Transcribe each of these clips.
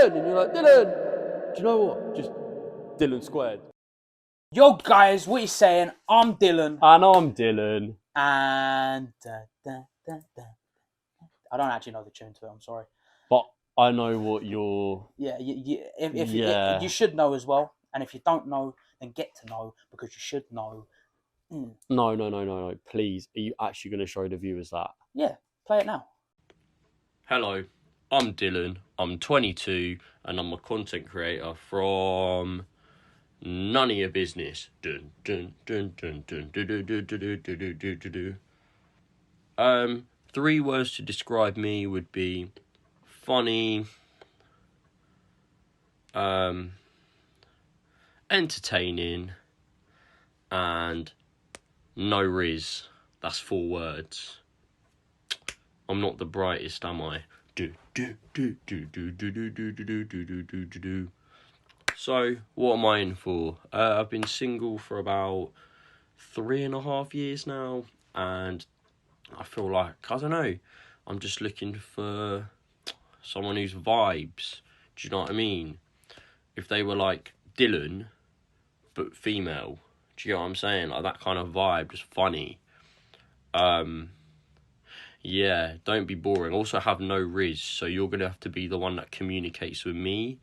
Dylan, and you're like, Dylan. Do you know what? Just Dylan squared. Yo, guys, what you saying? I'm Dylan. And I'm Dylan. And I don't actually know the tune to it. I'm sorry. But I know what you're. Yeah, if you should know as well. And if you don't know, then get to know because you should know. No. Please, are you actually going to show the viewers that? Yeah, play it now. Hello, I'm Dylan. I'm 22 and I'm a content creator from None of Your Business. Dun dun dun dun dun dun dun dun dun dun dun dun dun. 3 words to describe me would be funny, entertaining, and no riz. That's 4 words. I'm not the brightest, am I? So, what am I in for? I've been single for about 3.5 years now, and I feel like, I don't know, I'm just looking for someone who's vibes. Do you know what I mean? If they were like Dylan, but female, do you know what I'm saying? Like that kind of vibe, just funny. Yeah, don't be boring. Also have no riz, so you're going to have to be the one that communicates with me.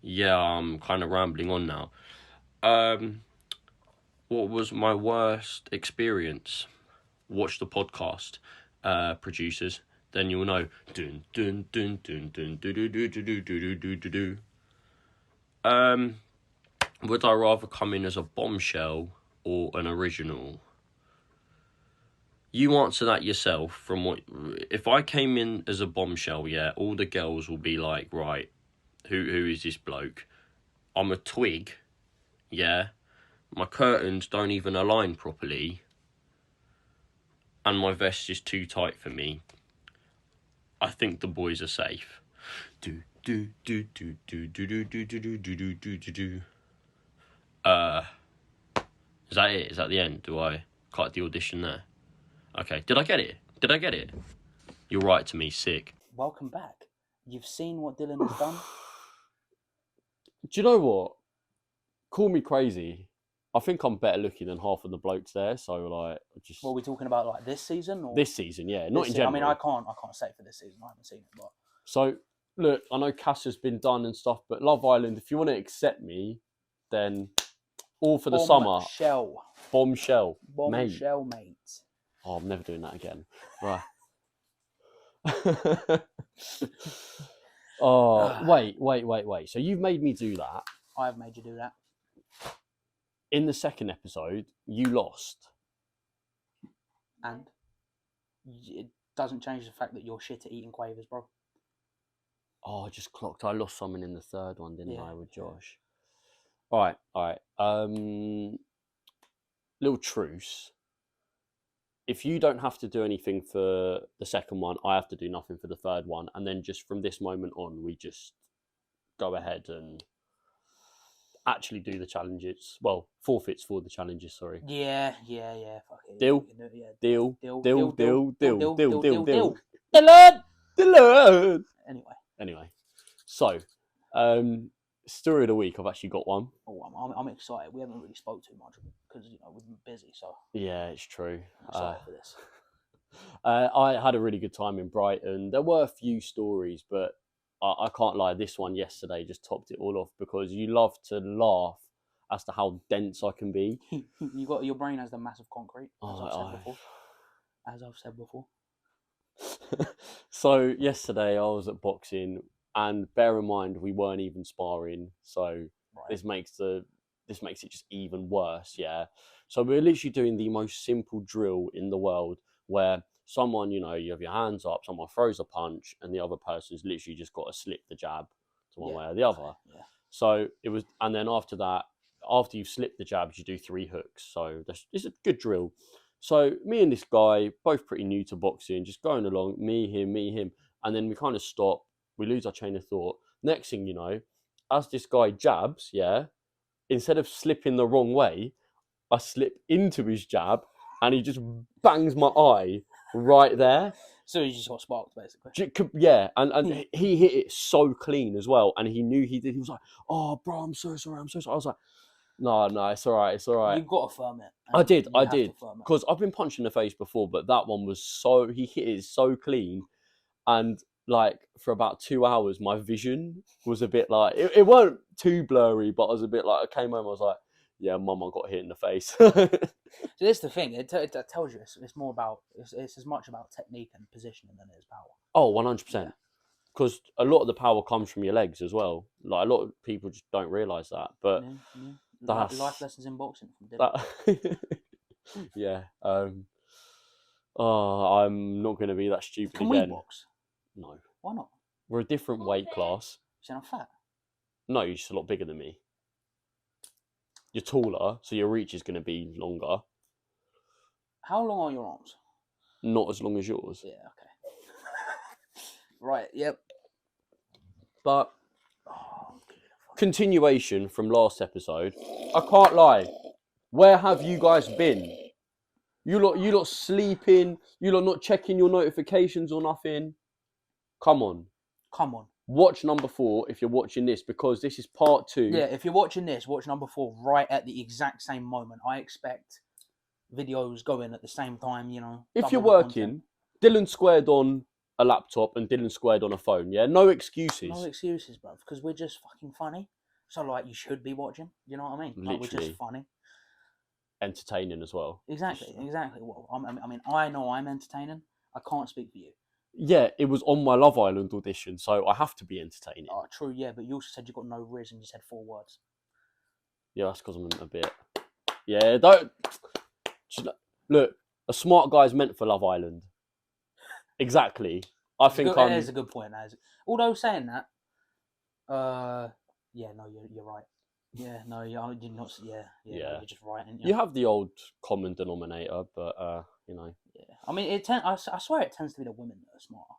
Yeah, I'm kind of rambling on now. What was my worst experience? Watch the podcast, producers. Then you'll know. Dun dun dun dun dun dun dun dun dun dun dun dun dun. Would I rather come in as a bombshell or an original? You answer that yourself. From what, if I came in as a bombshell, yeah, all the girls will be like, right, who is this bloke? I'm a twig, yeah. My curtains don't even align properly, and my vest is too tight for me. I think the boys are safe. Is that it? Is that the end? Do I cut the audition there? Okay. Did I get it? You'll write to me, sick. Welcome back. You've seen what Dylan has done. Do you know what? Call me crazy. I think I'm better looking than half of the blokes there. So like, just. What are we talking about? Like this season? Or this season, yeah, not in general. I mean, I can't say for this season. I haven't seen it, but. So look, I know Cass has been done and stuff, but Love Island, if you want to accept me, then all for the summer. Bombshell, mate. Oh, I'm never doing that again. Right. Oh, wait. So you've made me do that. I have made you do that. In the second episode, you lost. And it doesn't change the fact that you're shit at eating quavers, bro. Oh, I just clocked. I lost some in the third one, didn't I, with Josh? All right. Little truce. If you don't have to do anything for the second one, I have to do nothing for the third one. And then just from this moment on, we just go ahead and actually do the challenges. Well, forfeits for the challenges, sorry. Yeah. Fuck it. Deal. Dylan! Anyway. So, story of the week, I've actually got one. Oh, I'm excited. We haven't really spoke too much because we've been busy. So yeah, it's true. I'm excited for this. I had a really good time in Brighton. There were a few stories, but I can't lie. This one yesterday just topped it all off because you love to laugh as to how dense I can be. Your brain has the massive concrete, as I've said before. So yesterday I was at boxing. And bear in mind, we weren't even sparring, so this makes it just even worse, yeah? So we're literally doing the most simple drill in the world where someone, you have your hands up, someone throws a punch, and the other person's literally just got to slip the jab to one way or the other. Yeah. So it was, and then after that, after you've slipped the jabs, you do 3 hooks. So it's a good drill. So me and this guy, both pretty new to boxing, just going along, me, him, and then we kind of stop. We lose our chain of thought. Next thing you know, as this guy jabs, yeah, instead of slipping the wrong way, I slip into his jab and he just bangs my eye right there. So he just got sparked, basically. Yeah, and he hit it so clean as well, and he knew he did. He was like, "Oh, bro, I'm so sorry. I'm so sorry." I was like, "No, it's all right. It's all right." You've got to firm it. I did, You have to firm it. because I've been punched in the face before, but that one was so he hit it so clean, and like for about 2 hours, my vision was a bit like it weren't too blurry, but I was a bit like I came home, I was like, yeah, mum, I got hit in the face. So this is the thing. It tells you it's more about it's as much about technique and positioning than it is power. Oh, 100%. Because a lot of the power comes from your legs as well. Like a lot of people just don't realise that. But that's life lessons in boxing from Dylan. Yeah. I'm not going to be that stupid Can again. we box? No. Why not? We're a different weight class. So I'm fat. No, you're just a lot bigger than me. You're taller, so your reach is going to be longer. How long are your arms? Not as long as yours. Yeah, okay. Right, yep. But continuation from last episode, I can't lie. Where have you guys been? You lot sleeping. You lot not checking your notifications or nothing. Come on. Watch number 4 if you're watching this, because this is part 2. Yeah, if you're watching this, watch number 4 right at the exact same moment. I expect videos going at the same time, you know. If you're working, Dylan squared on a laptop and Dylan squared on a phone, yeah? No excuses. No excuses, bro, because we're just fucking funny. So, like, you should be watching. You know what I mean? Like, we're just funny. Entertaining as well. Exactly. Well, I mean, I know I'm entertaining. I can't speak for you. Yeah, it was on my Love Island audition, so I have to be entertaining. Oh, true, yeah, but you also said you got no riz and you said 4 words. Yeah, that's because I'm a bit... Yeah, don't... Look, a smart guy's meant for Love Island. Exactly. I think that is a good point. Although saying that, yeah, no, you're right. Yeah, no, you're not. Yeah. No, you're just right. You have the old common denominator, but you know. Yeah, I mean, I swear it tends to be the women that are smarter.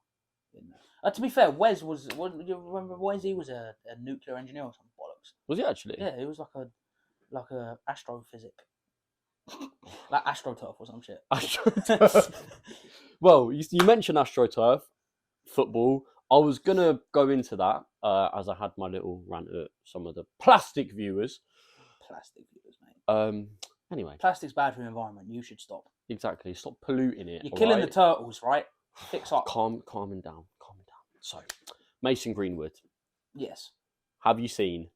To be fair, Wes was. You remember Wes? He was a nuclear engineer or something bollocks. Was he actually? Yeah, he was like a astrophysic, like AstroTurf or some shit. AstroTurf. Well, you mentioned AstroTurf, football. I was gonna go into that as I had my little rant at some of the plastic viewers. Mate. Anyway. Plastic's bad for the environment. You should stop. Exactly. Stop polluting it. You're killing the turtles, right? Fix up. Calming down. So, Mason Greenwood. Yes. Have you seen?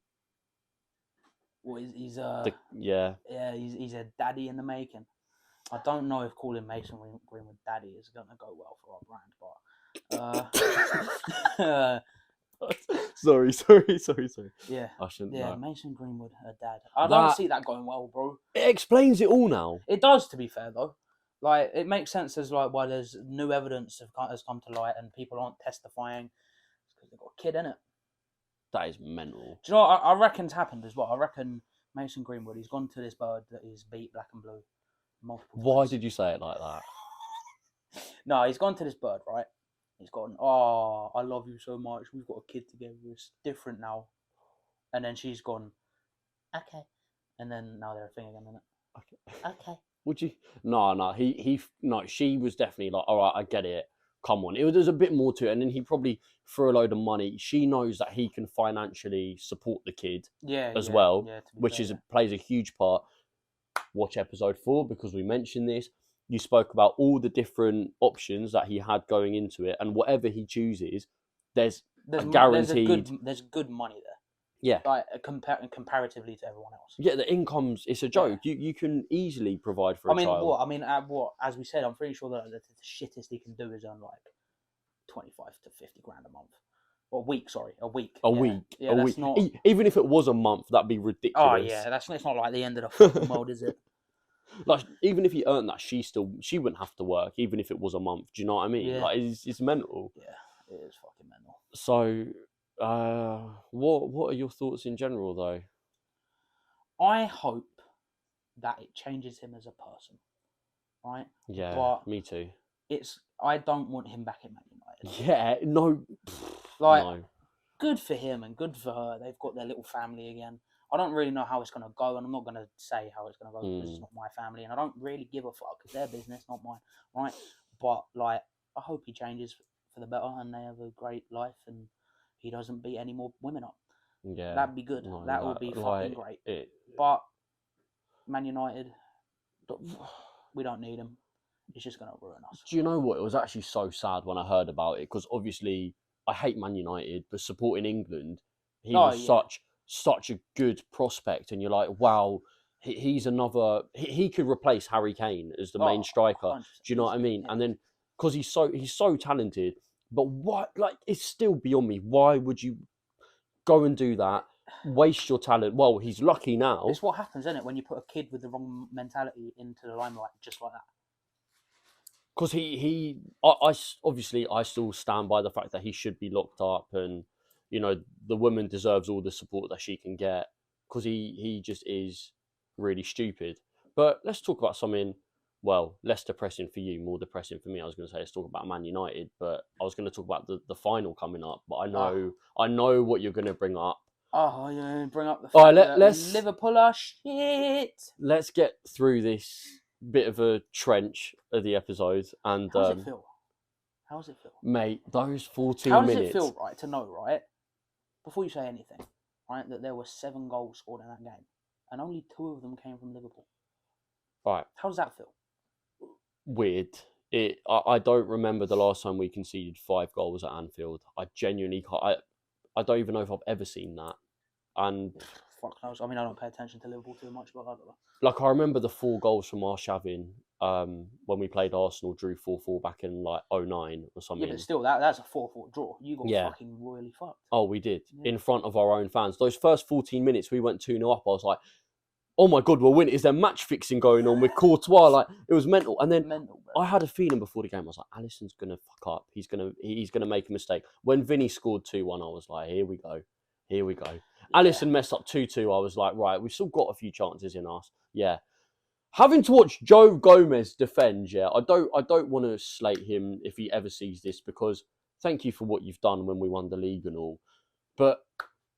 Well, he's yeah. Yeah, he's a daddy in the making. I don't know if calling Mason Greenwood daddy is going to go well for our brand, but sorry. Yeah, I shouldn't. Yeah, Mason Greenwood, her dad. I don't see that going well, bro. It explains it all now. It does, to be fair, though. Like, it makes sense as like why there's new evidence has come to light and people aren't testifying. It's because they've got a kid in it. That is mental. Do you know what I reckon's happened as well? I reckon Mason Greenwood, he's gone to this bird that he's beat black and blue multiple times. Why did you say it like that? No, he's gone to this bird, right? He's gone, oh, I love you so much. We've got a kid together. It's different now. And then she's gone, okay. And then now they're a thing again, isn't it? Okay. Would you? No. No, she was definitely like, all right, I get it. Come on. There's a bit more to it. And then he probably threw a load of money. She knows that he can financially support the kid as well, which plays a huge part. Watch episode 4 because we mentioned this. You spoke about all the different options that he had going into it, and whatever he chooses, there's a guaranteed. There's good money there. Yeah, like comparatively to everyone else. Yeah, the income's it's a joke. Yeah. You can easily provide for a child. As we said, I'm pretty sure that the shittest he can do is earn like 25 to 50 grand a month. Or a week. A week. A week. Not... Even if it was a month, that'd be ridiculous. Oh yeah, it's not like the end of the fucking world, is it? Like, even if he earned that, she wouldn't have to work, even if it was a month. Do you know what I mean? Yeah. Like, it's mental. Yeah, it is fucking mental. So, what are your thoughts in general, though? I hope that it changes him as a person, right? Yeah, but me too. I don't want him back in Man United. Yeah, no. No. Good for him and good for her. They've got their little family again. I don't really know how it's going to go, and I'm not going to say how it's going to go because it's not my family, and I don't really give a fuck. It's their business, not mine, right? But like, I hope he changes for the better and they have a great life and he doesn't beat any more women up. Yeah, That'd be good. no, That would be fucking great. But Man United, we don't need him. It's just going to ruin us. Do you know what? It was actually so sad when I heard about it because obviously I hate Man United, but supporting England, he was such a good prospect, and you're like, wow, he's another. He could replace Harry Kane as the main striker. 100%. Do you know what I mean? Yeah. And then because he's so talented, but what? Like, it's still beyond me. Why would you go and do that? Waste your talent. Well, he's lucky now. It's what happens, isn't it, when you put a kid with the wrong mentality into the limelight, just like that. Because obviously I still stand by the fact that he should be locked up, and you know the woman deserves all the support that she can get because he just is really stupid. But let's talk about something, well, less depressing for you, more depressing for me. I was going to say let's talk about Man United, but I was going to talk about the final coming up. But I know what you're going to bring up. Oh, yeah, bring up the fact that Liverpool are shit. Let's get through this bit of a trench of the episode. And How does it feel? How does it feel? Mate, those 14 minutes. How does it feel, right, to know, right, before you say anything, right, that there were 7 goals scored in that game, and only 2 of them came from Liverpool? Right. How does that feel? Weird. I don't remember the last time we conceded 5 goals at Anfield. I genuinely can't. I don't even know if I've ever seen that. And fuck knows. I mean, I don't pay attention to Liverpool too much, but I don't know. Like, I remember the 4 goals from Arshavin when we played Arsenal, drew 4-4 back in like 2009 or something. Yeah, but still, that's a 4-4 draw. You got fucking royally fucked. Oh, we did. Yeah. In front of our own fans. Those first 14 minutes, we went 2-0 up. I was like, oh my God, we'll win. Is there match fixing going on with Courtois? Like, it was mental. And then I had a feeling before the game, I was like, Alisson's going to fuck up. He's going to make a mistake. When Vinny scored 2-1, I was like, here we go. Yeah. Alisson messed up 2-2. I was like, right, we've still got a few chances in us. Yeah. Having to watch Joe Gomez defend, I don't want to slate him if he ever sees this, because thank you for what you've done when we won the league and all. But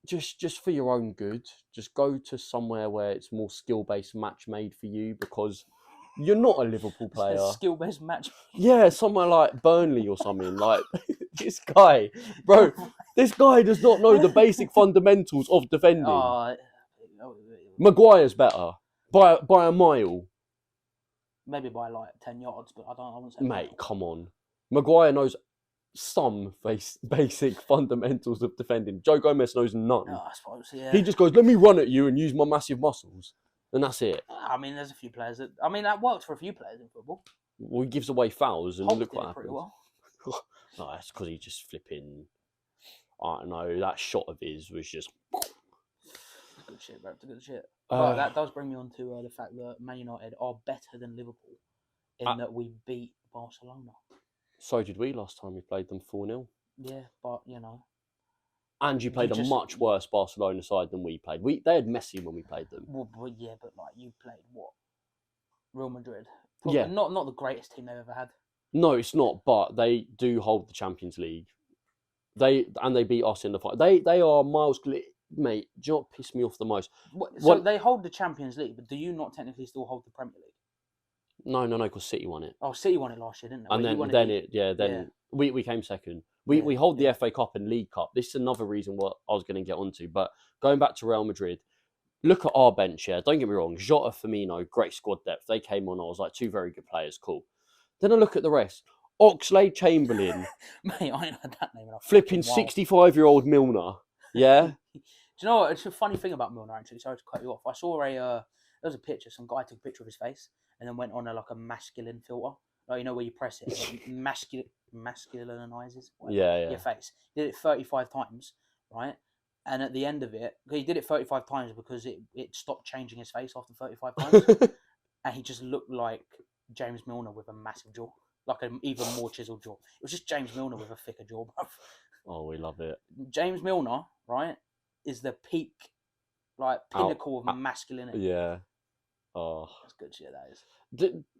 just for your own good, just go to somewhere where it's more skill-based match made for you, because you're not a Liverpool player. Skill-based match? Yeah, somewhere like Burnley or something. Like, this guy, bro, this guy does not know the basic fundamentals of defending. Maguire's better by a mile. Maybe by like 10 yards, but I wouldn't say. Mate, come on. Maguire knows some basic fundamentals of defending. Joe Gomez knows none. No, I suppose, yeah. He just goes, let me run at you and use my massive muscles. And that's it. I mean, there's a few players that works for a few players in football. Well, he gives away fouls and Holt look did what it happens. pretty well. No, that's because he just flipping, I don't know, that shot of his was just... Good shit, bro. Good shit. But that does bring me on to the fact that Man United are better than Liverpool in that we beat Barcelona. So did we last time we played them 4-0. Yeah, but, you know. And you played a much worse Barcelona side than we played. They had Messi when we played them. Well, yeah, but like you played what? Real Madrid. Probably not the greatest team they've ever had. No, it's not. But they do hold the Champions League. They beat us in the fight. They are miles. Mate, do you know what pissed me off the most? So they hold the Champions League, but do you not technically still hold the Premier League? No, because City won it. Oh, City won it last year, didn't they? And then we came second. We hold the FA Cup and League Cup. This is another reason what I was going to get onto. But going back to Real Madrid, look at our bench here. Don't get me wrong. Jota, Firmino, great squad depth. They came on. I was like, 2 very good players. Cool. Then I look at the rest. Oxlade-Chamberlain. Mate, I ain't heard that name. Flipping 65-year-old Milner. Yeah? Do you know what? It's a funny thing about Milner, actually. Sorry to cut you off. I saw there was a picture. Some guy took a picture of his face and then went on a masculine filter. Like, you know, where you press it, it masculinizes your face. He did it 35 times, right? And at the end of it, he did it 35 times because it stopped changing his face after 35 times. And he just looked like James Milner with a massive jaw. Like an even more chiseled jaw. It was just James Milner with a thicker jaw, bruv. Oh, we love it. James Milner, right, is the peak, pinnacle of masculinity. Yeah. Oh, that's good shit, that is.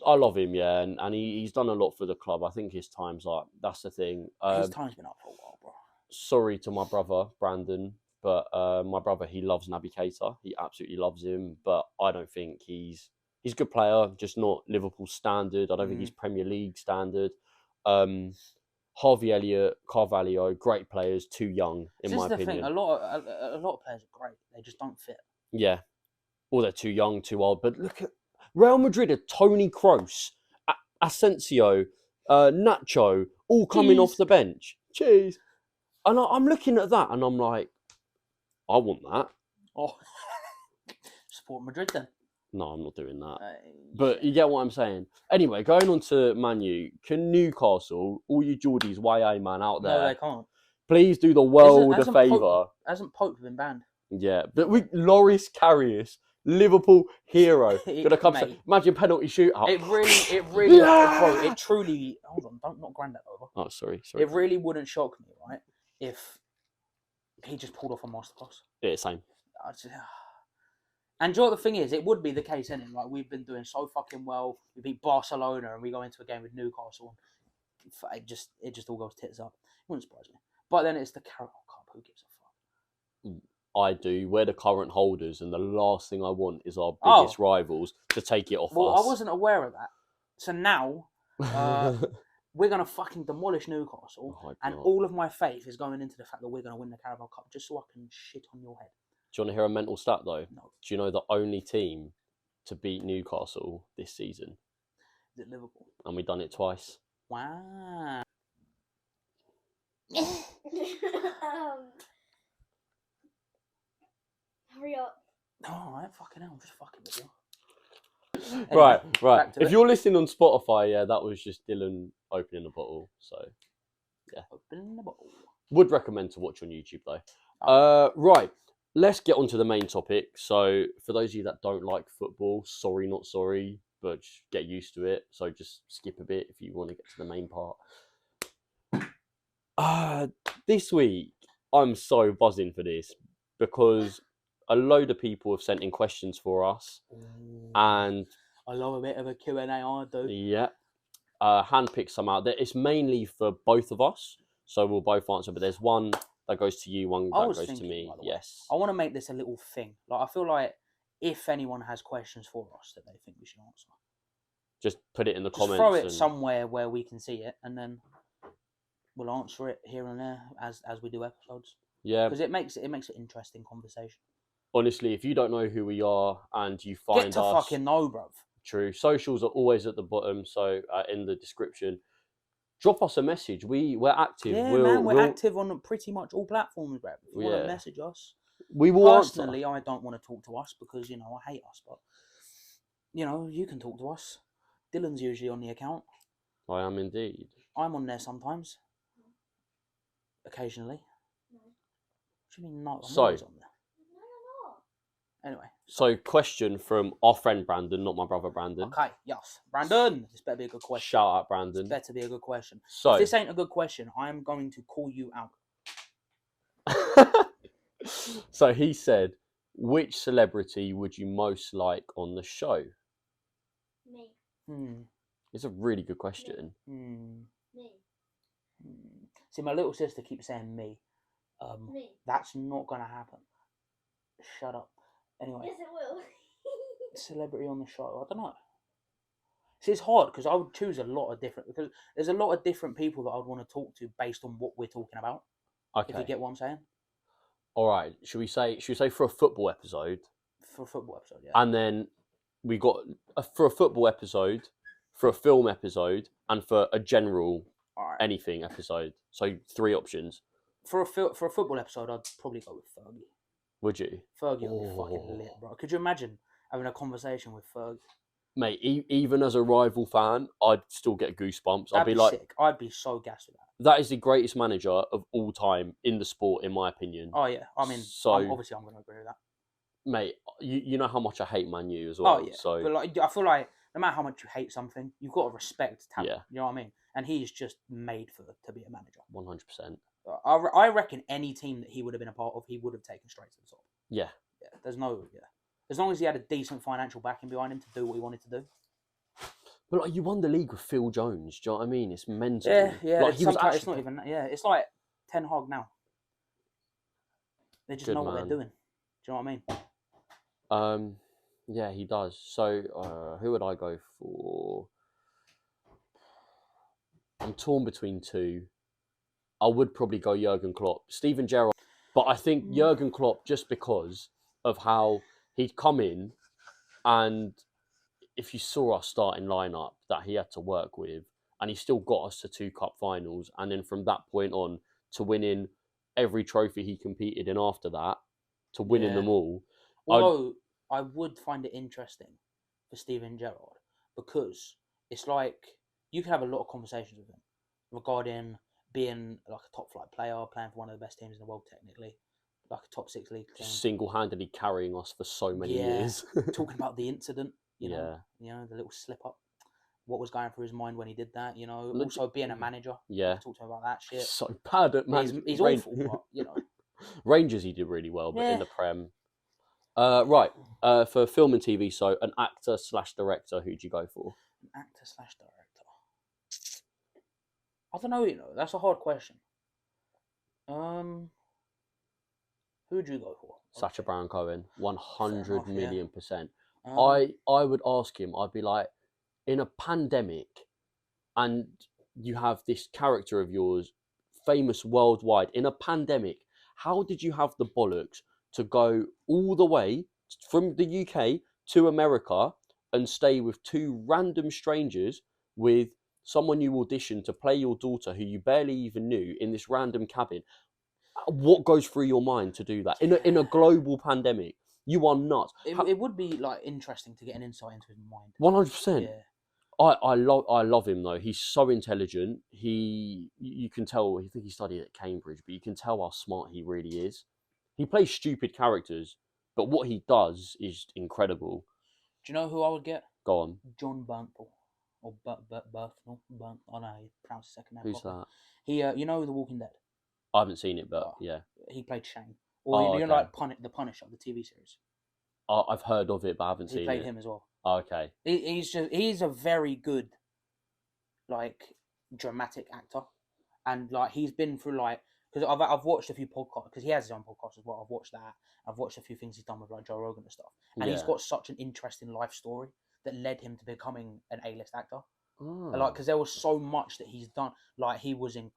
I love him, yeah, and he's done a lot for the club. I think his time's that's the thing. His time's been up for a while, bro. Sorry to my brother, Brandon, but my brother, he loves Naby Keita. He absolutely loves him, but I don't think he's a good player, just not Liverpool standard. I don't think he's Premier League standard. Harvey Elliott, Carvalho, great players, too young in This my is the opinion. thing. A lot of players are great. They just don't fit. Yeah, or they're too young, too old. But look at Real Madrid: are Toni Kroos, Asensio, Nacho, all coming off Cheese. the bench. Cheese. And I'm looking at that, and I'm like, I want that. Oh, support Madrid then. No, I'm not doing that. Uh, But you get what I'm saying. Anyway, going on to Man U, can Newcastle, all you Geordies, YA man out there, no, they can't. please do the world a Hasn't favour? Hasn't Pope been banned? Yeah, but Loris Karius, Liverpool hero, gonna come. Mate. Imagine penalty shootout. It really, bro. It truly. Hold on, don't not grind that over. Oh, sorry. It really wouldn't shock me, right, if he just pulled off a masterclass. Yeah, same. And do you know what the thing is? It would be the case, isn't it? Like, we've been doing so fucking well. We beat Barcelona and we go into a game with Newcastle. And it just all goes tits up. It wouldn't surprise me. But then it's the Carabao Cup. Who gives a fuck? I do. We're the current holders, and the last thing I want is our Oh. biggest rivals to take it off Well, us. I wasn't aware of that. So now we're going to fucking demolish Newcastle. I hope And not. all of my faith is going into the fact that we're going to win the Carabao Cup just so I can shit on your head. Do you want to hear a mental stat, though? No. Do you know the only team to beat Newcastle this season? Is it Liverpool? And we've done it twice. Wow. Hurry up. All right, fucking hell, I'm just fucking with you. Right. back to If it. you're listening on Spotify, yeah, that was just Dylan opening the bottle. So, Open the bottle. would recommend to watch on YouTube, though. Oh. Right. Let's get on to the main topic. So, for those of you that don't like football, sorry, not sorry, but just get used to it. So, just skip a bit if you want to get to the main part. This week, I'm so buzzing for this because a load of people have sent in questions for us, and I love a bit of a Q&A, I do. yeah, handpicked some out. It's mainly for both of us, so we'll both answer. But there's one that goes to you, one I that was goes to thinking, me. by the way, Yes, I want to make this a little thing. Like, I feel like if anyone has questions for us that they think we should answer, just put it in the just comments. throw it and- somewhere where we can see it, and then we'll answer it here and there as we do episodes. Yeah, Because it makes it interesting conversation. honestly, if you don't know who we are and you find Get to us, fucking know, bruv. true. Socials are always at the bottom, so in the description. Drop us a message. We're active. Yeah, we'll, man, we're we'll, active on pretty much all platforms, bruv. If you want Yeah. to message us, We will answer. personally, I don't want to talk to us because, you know, I hate us. But, you know, you can talk to us. Dylan's usually on the account. I am indeed. I'm on there sometimes. Occasionally. No. What do you mean no? I'm So- always on there. No, you're not. Anyway. So, question from our friend Brandon, not my brother Brandon. Okay, yes. Brandon, this better be a good question. Shout out This Brandon. better be a good question. So, If this ain't a good question, I'm going to call you out. so he said, which celebrity would you most like on the show? Me. It's a really good question. Me. See, my little sister keeps saying me. Me. That's not going to happen. Shut up. Anyway, Yes, it will. celebrity on the show. I don't know. See, it's hard because I would choose a lot of different, because there's a lot of different people that I'd want to talk to based on what we're talking about. If you Okay. get what I'm saying. All right. Should we say for a football episode, For a football episode, yeah. and then we got for a football episode, for a film episode, and for a general All right. anything episode. So 3 options. For a football episode, I'd probably go with Fergie. Would you? Fergie would be fucking Oh. lit, bro. Could you imagine having a conversation with Fergie? Mate, even as a rival fan, I'd still get goosebumps. I'd That'd be be like, sick. I'd be so gassed with that. that is the greatest manager of all time in the sport, in my opinion. Oh yeah, I mean, So- obviously I'm going to agree with that. Mate, you know how much I hate Man U as well. Oh yeah, So but like, I feel like no matter how much you hate something, you've got to respect talent. Yeah. You know what I mean? And he's just made to be a manager. 100%. I reckon any team that he would have been a part of, he would have taken straight to the top. Yeah. Yeah, there's no as long as he had a decent financial backing behind him to do what he wanted to do. But like, you won the league with Phil Jones. Do you know what I mean? It's mental. Yeah. Like, he was sometimes actually it's not even. Yeah, it's like Ten Hag now. They just Good know what man. they're doing. Do you know what I mean? Yeah, he does. So who would I go for? I'm torn between two. I would probably go Jurgen Klopp. Steven Gerrard, but I think Jurgen Klopp just because of how he'd come in, and if you saw our starting lineup that he had to work with, and he still got us to 2 cup finals, and then from that point on to winning every trophy he competed in after that, to winning them all. Although I would find it interesting for Steven Gerrard, because it's like you can have a lot of conversations with him regarding being like a top flight player, playing for one of the best teams in the world technically, like a top 6 league team. Just single-handedly carrying us for so many years. Talking about the incident, you know, the little slip up, what was going through his mind when he did that, you know. Also being a manager, talk to him about that shit. So bad at management. He's awful, but, you know. Rangers he did really well, but in the Prem. Right, for film and TV, so an actor/director, who'd you go for? An actor/director. I don't know, you know, that's a hard question. Who'd you go for? Sacha Baron Cohen, 100 enough, million percent. I would ask him, I'd be like, in a pandemic, and you have this character of yours, famous worldwide, in a pandemic, how did you have the bollocks to go all the way from the UK to America and stay with 2 random strangers with someone you auditioned to play your daughter who you barely even knew in this random cabin? What goes through your mind to do that in a global pandemic? You are nuts. It would be like interesting to get an insight into his mind. 100%. Yeah. I love him though. He's so intelligent. You can tell. I think he studied at Cambridge, but you can tell how smart he really is. He plays stupid characters, but what he does is incredible. Do you know who I would get? Go on. John Bernthal. Or Bernthal. I don't know how you pronounce his second name. Who's that? He, you know The Walking Dead? I haven't seen it, but yeah. He played Shane. Or you know, like The Punisher, the TV series. I've heard of it, but I haven't seen it. He played him as well. Oh, okay. He's a very good, like, dramatic actor, and like he's been through like, because I've watched a few podcasts, because he has his own podcast as well. I've watched that. I've watched a few things he's done with like Joe Rogan and stuff, and he's got such an interesting life story that led him to becoming an A-list actor. Like, because there was so much that he's done. Like he was doing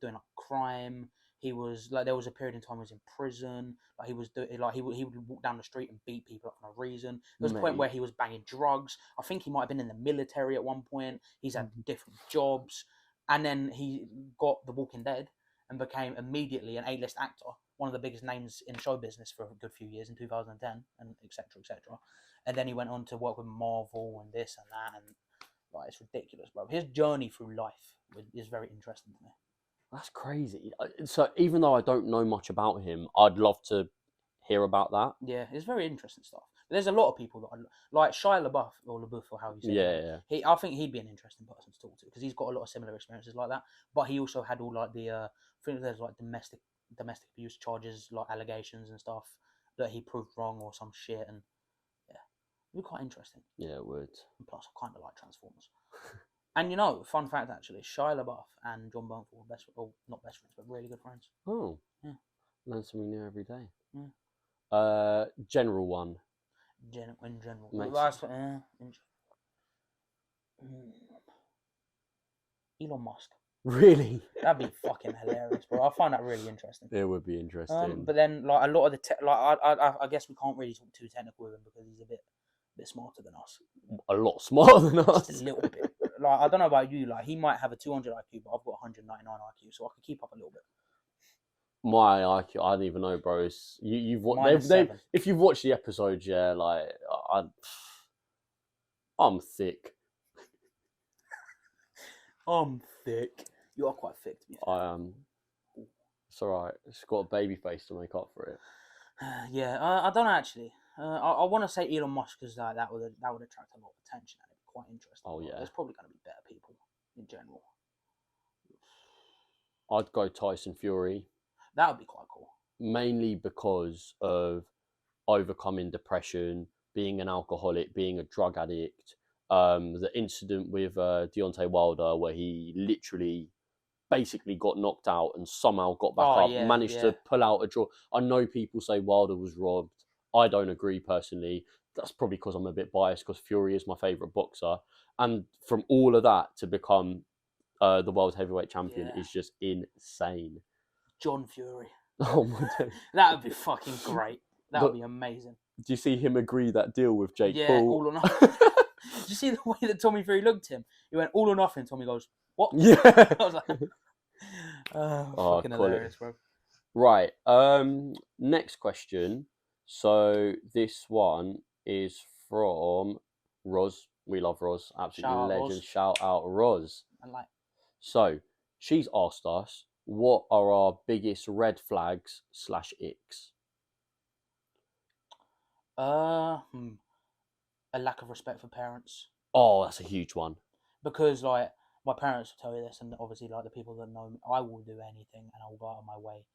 like crime. He was like, there was a period in time he was in prison. Like he was doing, like he would walk down the street and beat people up for no reason. There was a point where he was banging drugs. I think he might have been in the military at one point. He's had different jobs, and then he got The Walking Dead and became immediately an A-list actor, one of the biggest names in show business for a good few years in 2010, and etc. etc. And then he went on to work with Marvel and this and that, and like it's ridiculous, bro. His journey through life is very interesting to me. That's crazy. So even though I don't know much about him, I'd love to hear about that. Yeah, it's very interesting stuff. But there's a lot of people that like Shia LaBeouf, or how you say it. Yeah. I think he'd be an interesting person to talk to, because he's got a lot of similar experiences like that. But he also had all like the I think there's like domestic abuse charges, like allegations and stuff that he proved wrong or some shit, and yeah, it'd be quite interesting. Yeah, it would. And plus, I kind of like Transformers. And you know, fun fact actually, Shia LaBeouf and John Bernthal were not best friends, but really good friends. Oh, yeah. Learn something new every day. Yeah. General one. In general. Elon Musk. Really? That'd be fucking hilarious, bro. I find that really interesting. It would be interesting. But then, like a lot of the I guess we can't really talk too technical with him because he's a bit smarter than us. A lot smarter than us. Just a little bit. Like, I don't know about you. Like, he might have a 200 IQ, but I've got 199 IQ, so I could keep up a little bit. My IQ, I don't even know, bro. You've watched. If you've watched the episodes, yeah, like I'm thick. I'm thick. You are quite thick, to be fair. I am. It's alright. It's got a baby face to make up for it. Yeah, I don't know actually. I want to say Elon Musk, because that would attract a lot of attention and it'd be quite interesting. Oh yeah. There's probably going to be better people in general. I'd go Tyson Fury. That would be quite cool. Mainly because of overcoming depression, being an alcoholic, being a drug addict. The incident with Deontay Wilder, where he literally basically got knocked out and somehow got back up, managed to pull out a draw. I know people say Wilder was robbed. I don't agree personally. That's probably because I'm a bit biased, because Fury is my favourite boxer. And from all of that to become the world heavyweight champion, Yeah. is just insane. John Fury. Oh my god! That would be fucking great. That would But- be amazing. Do you see him agree that deal with Jake Yeah, Paul? all or nothing. Did you see the way that Tommy Fury looked at him? He went all or nothing. Tommy goes, "What?" Yeah. I was like, Oh, fucking quality. hilarious, bro. Right. Next question. So this one is from Roz. We love Roz. Absolute Shout out, legend. Roz. Shout out Roz. And like, So she's asked us, what are our biggest red flags / icks? a lack of respect for parents. Oh, that's a huge one. Because like my parents will tell you this, and obviously like the people that know me, I will do anything and I will go out of my way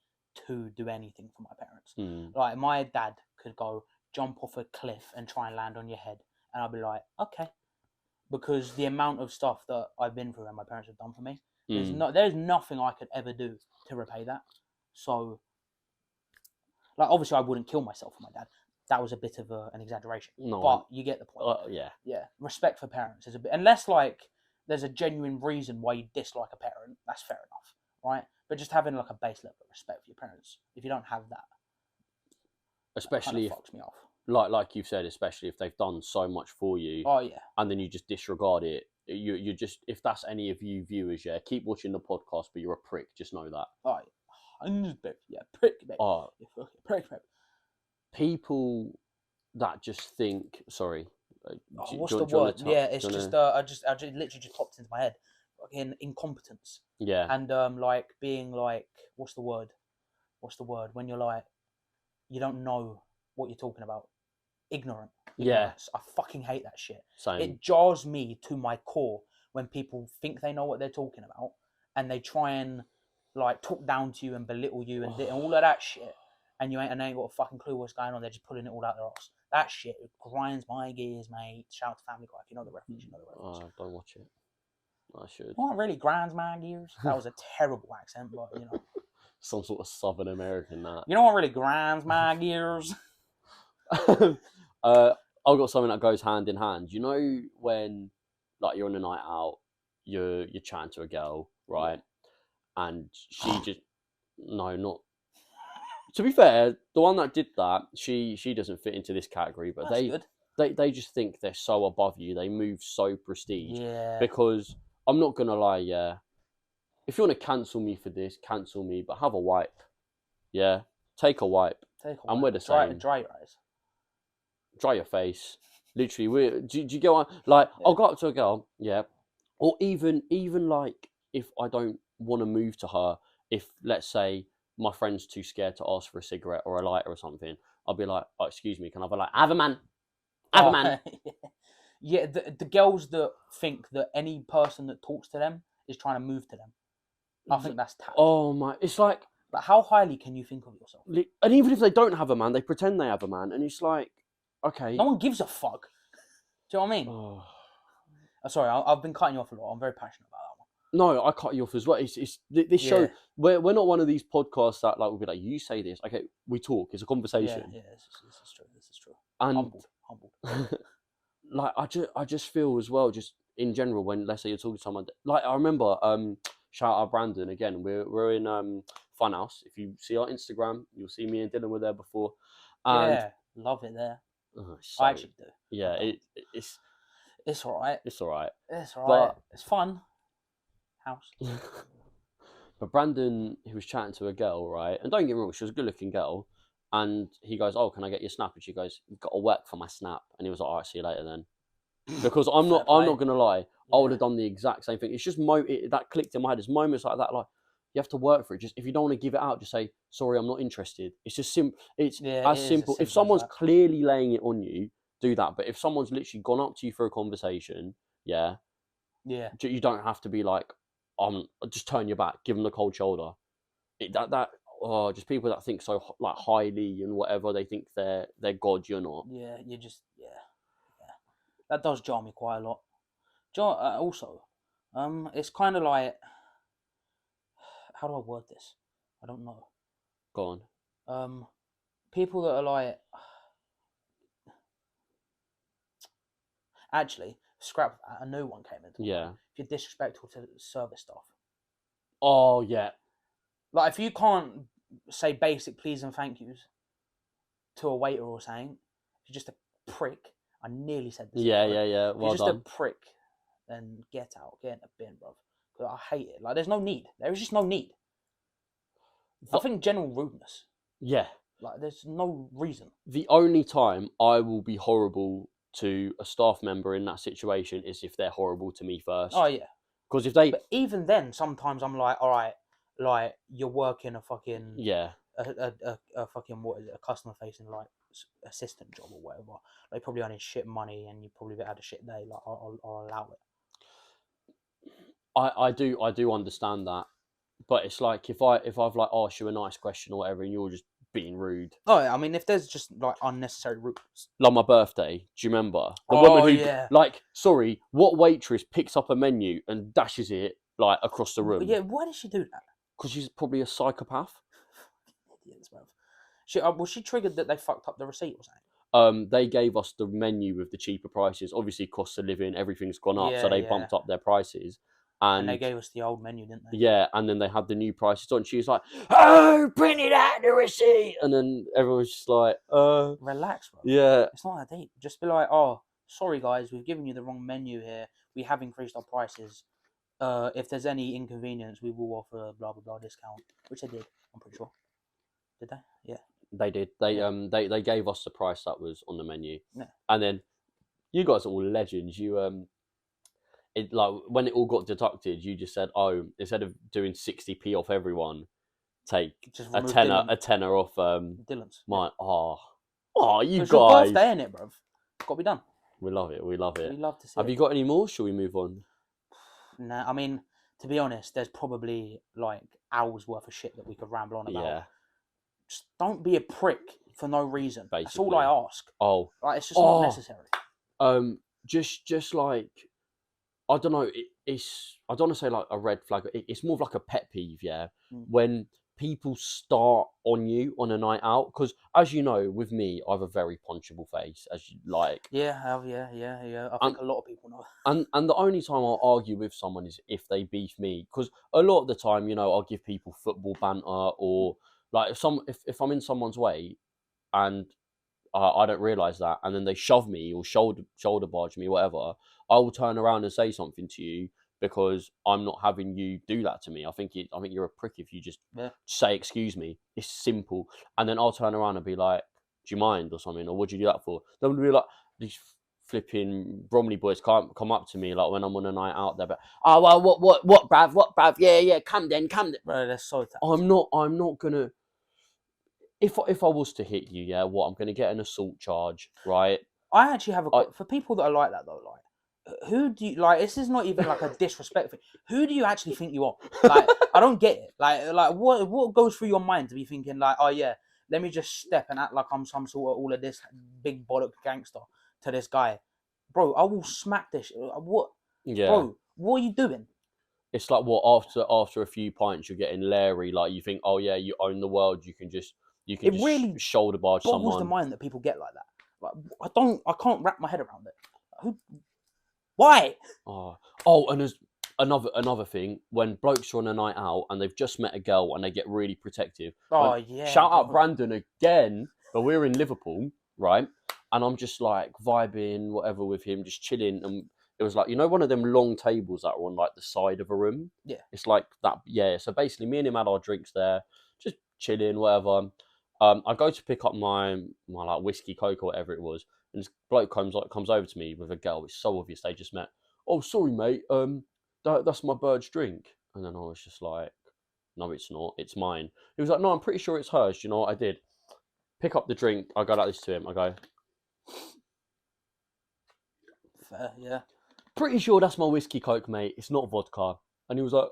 to do anything for my parents. Hmm. Like my dad could go jump off a cliff and try and land on your head, and I'll be like, okay, because the amount of stuff that I've been through and my parents have done for me, there's nothing I could ever do to repay that. So, like obviously I wouldn't kill myself for my dad. That was a bit of an exaggeration, No, but you get the point. yeah. Yeah, respect for parents is a bit, unless like there's a genuine reason why you dislike a parent, that's fair enough, right? But just having like a base level of respect for your parents, if you don't have that, Especially that if, fucks me off. like you've said, especially if they've done so much for you, Oh yeah, and then you just disregard it. You just, if that's any of you viewers, yeah, keep watching the podcast, but you're a prick. Just know that. oh yeah, yeah, prick, baby. Oh, Yeah, fucking prick, baby. people that just think, sorry. Oh, do what's you the wanna word? touch- Yeah, do it's you just wanna- I just literally just popped into my head. Fucking incompetence. yeah, And like being like, what's the word? What's the word when you're like, you don't know what you're talking about? Ignorant. Yeah. Ignorance. I fucking hate that shit. same. It jars me to my core when people think they know what they're talking about and they try and like talk down to you and belittle you and all of that shit, and you ain't got a fucking clue what's going on. They're just pulling it all out their arse. That shit grinds my gears, mate. Shout out to Family Guy if you know the reference. You know the reference. Don't watch it. I should. What really grinds my gears? That was a terrible accent, but you know. Some sort of Southern American that. You know what really grinds my gears? I've got something that goes hand in hand. You know when, like, you're on a night out, you're chatting to a girl, right? And she just not. To be fair, the one that did that, she doesn't fit into this category, but That's good. they just think they're so above you. They move so prestige. Yeah. Because I'm not gonna lie, yeah. If you want to cancel me for this, cancel me, but have a wipe. Yeah, take a wipe. And we're the same. Dry your eyes. Dry your face. Literally, do you get what? Like, Yeah. I'll go up to a girl, yeah, or even like if I don't want to move to her, if let's say my friend's too scared to ask for a cigarette or a lighter or something, I'll be like, oh, excuse me, can I have a light? Have a man. Have a man. Yeah, the girls that think that any person that talks to them is trying to move to them, I think that's tact. Oh my, it's like, how highly can you think of yourself? and even if they don't have a man, they pretend they have a man, and it's like, okay. No one gives a fuck. Do you know what I mean? Oh. Sorry, I've been cutting you off a lot. I'm very passionate about that one. No, I cut you off as well. It's this show. We're not one of these podcasts that like will be like, you say this, okay, we talk. It's a conversation. Yeah, this is true. This is true. And Humbled. like I just feel as well, just in general, when let's say you're talking to someone, like I remember, shout out Brandon again. We're in Funhouse. If you see our Instagram, you'll see me and Dylan were there before. And, yeah, love it there. So, I actually do. Yeah, It's alright. it's all right. It's alright. It's fun. House. But Brandon, he was chatting to a girl, right? And don't get me wrong, she was a good-looking girl. And he goes, "Oh, can I get your snap?" And she goes, "You've got to work for my snap." And he was like, "All right, see you later then." Because I'm not gonna lie, I would have done the exact same thing. It's just that clicked in my head. There's moments like that, like you have to work for it. Just if you don't want to give it out, just say, "Sorry, I'm not interested." It's just simple. It's as simple. If someone's clearly laying it on you, do that. But if someone's literally gone up to you for a conversation, yeah, you don't have to be like, just turn your back, give them the cold shoulder. Just people that think so like highly and whatever, they think they're God. You're not. Yeah, you just that does jar me quite a lot. Also, it's kind of like, how do I word this? I don't know. Go on. People that are like, actually, scrap that, a new one came into. Yeah. If you're disrespectful to service staff, Oh yeah. like if you can't say basic please and thank yous to a waiter or something, if you're just a prick. I nearly said this. Yeah, before. yeah, yeah. If Well you're just done. a prick, then get out, get in the bin, bro. Because I hate it. Like, there's no need. There is just no need. I think general rudeness. Yeah. Like, there's no reason. The only time I will be horrible to a staff member in that situation is if they're horrible to me first. Oh yeah. Because if they, But even then, sometimes I'm like, all right, like you're working a fucking yeah, a fucking what is it, a customer facing like assistant job or whatever. Like probably earning shit money and you probably had a shit day. Like I'll allow it. I do understand that, but it's like if I've like asked you a nice question or whatever and you're just being rude. Oh, I mean, if there's just like unnecessary rudeness. Like my birthday, do you remember the Oh, woman who yeah. like sorry, what waitress picks up a menu and dashes it like across the room? Yeah, why did she do that? Because she's probably a psychopath. Idiots, bruv. Was she triggered that they fucked up the receipt or something? They gave us the menu with the cheaper prices. Obviously, cost of living, everything's gone up, so they Yeah. bumped up their prices. And they gave us the old menu, didn't they? Yeah, and then they had the new prices on. She was like, "Oh, printed out the receipt," and then everyone's just like, Relax, bro. yeah." It's not that deep. Just be like, oh, sorry guys, we've given you the wrong menu here. We have increased our prices. If there's any inconvenience, we will offer a blah blah blah discount, which they did. I'm pretty sure. Did they? Yeah. They did. They gave us the price that was on the menu, Yeah. and then you guys are all legends. You it like when it all got deducted, you just said, "Oh, instead of doing 60p off everyone, take Just a remove tenner off Dylan's. my you It's your guys." birthday, innit, bruv? It's got to be done. We love it. We love it. We love to see Have it. you got any more? Shall we move on? Nah, I mean, to be honest, there's probably like hours worth of shit that we could ramble on about. Yeah. Just don't be a prick for no reason. That's all Basically. I ask. Oh. Like, it's just not necessary. Just like I don't know. It's I don't want to say like a red flag. It's more of like a pet peeve. Yeah. When people start on you on a night out, because as you know, with me, I have a very punchable face, as you like. Yeah, I think a lot of people know. And the only time I'll argue with someone is if they beef me, because a lot of the time, you know, I'll give people football banter or like if I'm in someone's way, and I don't realise that, and then they shove me or shoulder barge me, whatever, I will turn around and say something to you because I'm not having you do that to me. I think you're a prick if you just say excuse me. It's simple, and then I'll turn around and be like, "Do you mind?" or something, or "What'd you do that for?" They'll be like, these flipping Bromley boys can't come up to me like when I'm on a night out there, but oh well, what, bruv? Yeah, come then. Bro, that's so tough. I'm not gonna. If I was to hit you, yeah, what I'm gonna get an assault charge, right? I actually have for people that are like that though, like who do you like? This is not even like a disrespect thing. Who do you actually think you are? Like, I don't get it. Like what goes through your mind to be thinking like, oh yeah, let me just step and act like I'm some sort of all of this big bollock gangster to this guy, bro. I will smack this. What? Yeah, bro. What are you doing? It's like what after a few pints you're getting leery. Like you think, oh yeah, you own the world. You can just really shoulder barge someone. Boggles the mind that people get like that. Like I can't wrap my head around it. Who? Why? Oh, and there's another thing when blokes are on a night out and they've just met a girl and they get really protective. Oh yeah. Shout out Brandon again. But we're in Liverpool, right? And I'm just like vibing, whatever, with him, just chilling. And it was like, you know, one of them long tables that are on like the side of a room. Yeah. It's like that. Yeah. So basically, me and him had our drinks there, just chilling, whatever. I go to pick up my like whiskey, coke, or whatever it was, and this bloke comes over to me with a girl. It's so obvious they just met. Oh, sorry, mate. That's my bird's drink. And then I was just like, no, it's not. It's mine. He was like, no, I'm pretty sure it's hers. Do you know what I did? Pick up the drink. I go like this to him. I go, fair, yeah. Pretty sure that's my whiskey, coke, mate. It's not vodka. And he was like,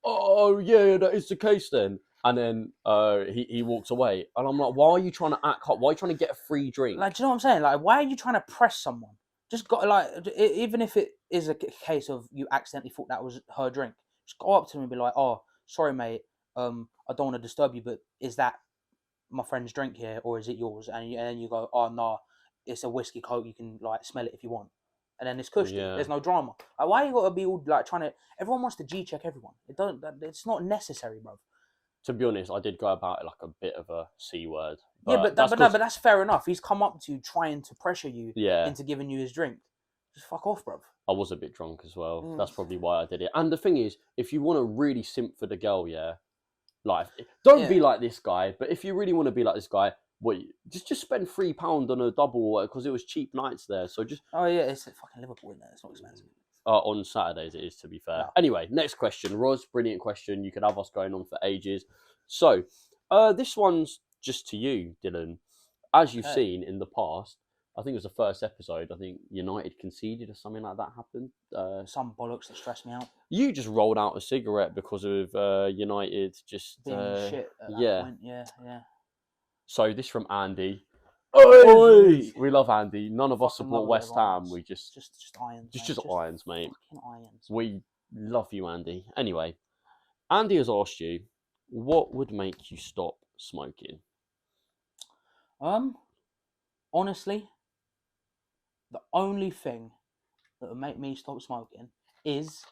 oh yeah, that is the case then. And then he walks away. And I'm like, why are you trying to act hot? Why are you trying to get a free drink? Like, do you know what I'm saying? Like, why are you trying to press someone? Just got like, even if it is a case of you accidentally thought that was her drink, just go up to him and be like, oh, sorry, mate. I don't want to disturb you, but is that my friend's drink here or is it yours? And then you go, oh no, it's a whiskey coke. You can like smell it if you want. and then it's cushy. Yeah. There's no drama. Like, why you gotta be all like trying to? Everyone wants to G-check everyone. It's not necessary, bro. To be honest, I did go about it like a bit of a C word. Yeah, but that's fair enough. He's come up to you trying to pressure you yeah, into giving you his drink. Just fuck off, bro. I was a bit drunk as well. Mm. That's probably why I did it. And the thing is, if you want to really simp for the girl, yeah, like don't be like this guy. But if you really want to be like this guy, just spend £3 on a double because it was cheap nights there. So just it's fucking Liverpool in there. It's not expensive. on Saturdays it is, to be fair. Yeah. Anyway, next question, Roz. Brilliant question. You could have us going on for ages. So, this one's just to you, Dylan. As you've seen in the past, I think it was the first episode. I think United conceded or something like that happened. Some bollocks that stressed me out. You just rolled out a cigarette because of United just being shit at that point. Yeah. So this from Andy. Oi! We love Andy. None of us Fucking support love West those Ham. irons. We just irons. just irons, mate. Fucking irons. We love you, Andy. Anyway, Andy has asked you, what would make you stop smoking? Honestly, the only thing that would make me stop smoking is,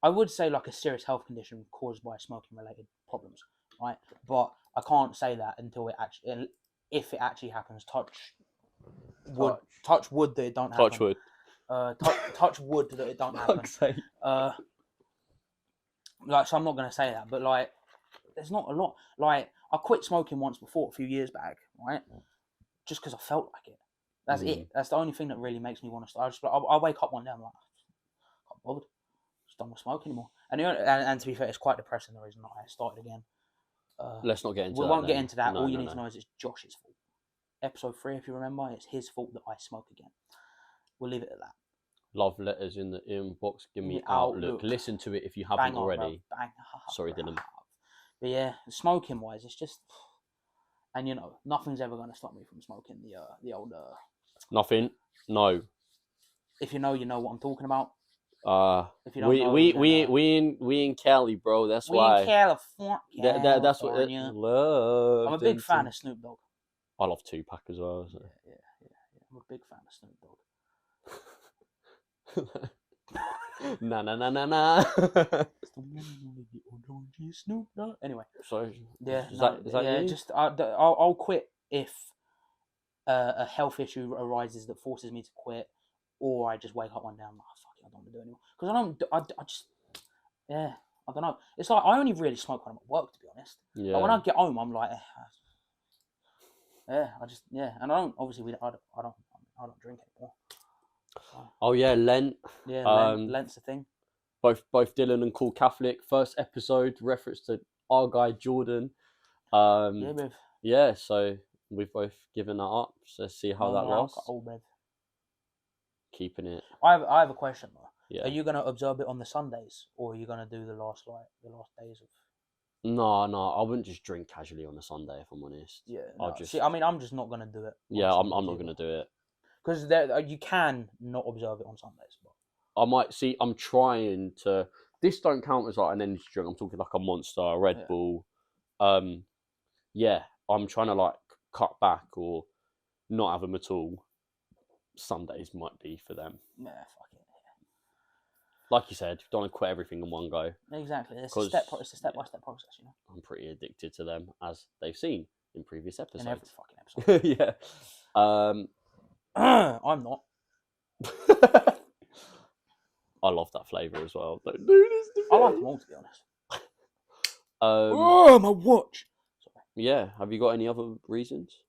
I would say like a serious health condition caused by smoking related problems, right? But I can't say that until if it actually happens. Touch wood that it don't happen. Touch wood. Touch wood that it don't happen. So I'm not gonna say that, but like, there's not a lot. Like, I quit smoking once before, a few years back, right? Just because I felt like it. That's it. That's the only thing that really makes me want to start. I wake up one day, I'm like, I can't bother. Just don't want to smoke anymore. And to be fair, it's quite depressing the reason I started again. Let's not get into that. We won't get into that. No, All you need to know is it's Josh's fault. Episode 3, if you remember, it's his fault that I smoke again. We'll leave it at that. Love letters in the inbox. Give me Outlook. Listen to it if you haven't already. Bang. Sorry, Dylan. But yeah, smoking wise, it's just, and nothing's ever going to stop me from smoking the old. Nothing. No. If you know what I'm talking about. If you don't we in Cali, bro. That's why. We in California. That's what love. I'm a big fan of Snoop Dogg. I love Tupac as well. So. Yeah. I'm a big fan of Snoop Dogg. Nah. Snoop Dogg. Anyway. Sorry. Yeah. Is that you? Just I'll quit if a health issue arises that forces me to quit, or I just wake up one day and I'm like, fuck it, I don't want to do it anymore. Because I don't know. It's like I only really smoke when I'm at work, to be honest. Yeah. But when I get home, I'm like, and I don't. Obviously, I don't drink anymore. Oh yeah, Lent. Yeah, Lent's a thing. Both Dylan and Cool Catholic. First episode reference to our guy Jordan. Yeah, so we've both given that up. So let's see how that was. Keeping it. I have a question though. Yeah. Are you gonna observe it on the Sundays, or are you gonna do the last days of? No, I wouldn't just drink casually on a Sunday if I'm honest. Yeah, I'm just not gonna do it. Yeah, I'm not gonna do it. Because you can not observe it on Sundays. But I might see. I'm trying to. This don't count as like an energy drink. I'm talking like a Monster, a Red Bull. Yeah, I'm trying to like cut back or not have them at all. Sundays might be for them. Yeah, fuck it. Like you said, don't want to quit everything in one go. Exactly. It's a step-by-step process, I'm pretty addicted to them, as they've seen in previous episodes. In every fucking episode. Yeah. I'm not. I love that flavour as well. Don't do this to me. I like them all, to be honest. My watch. Sorry. Yeah. Have you got any other reasons?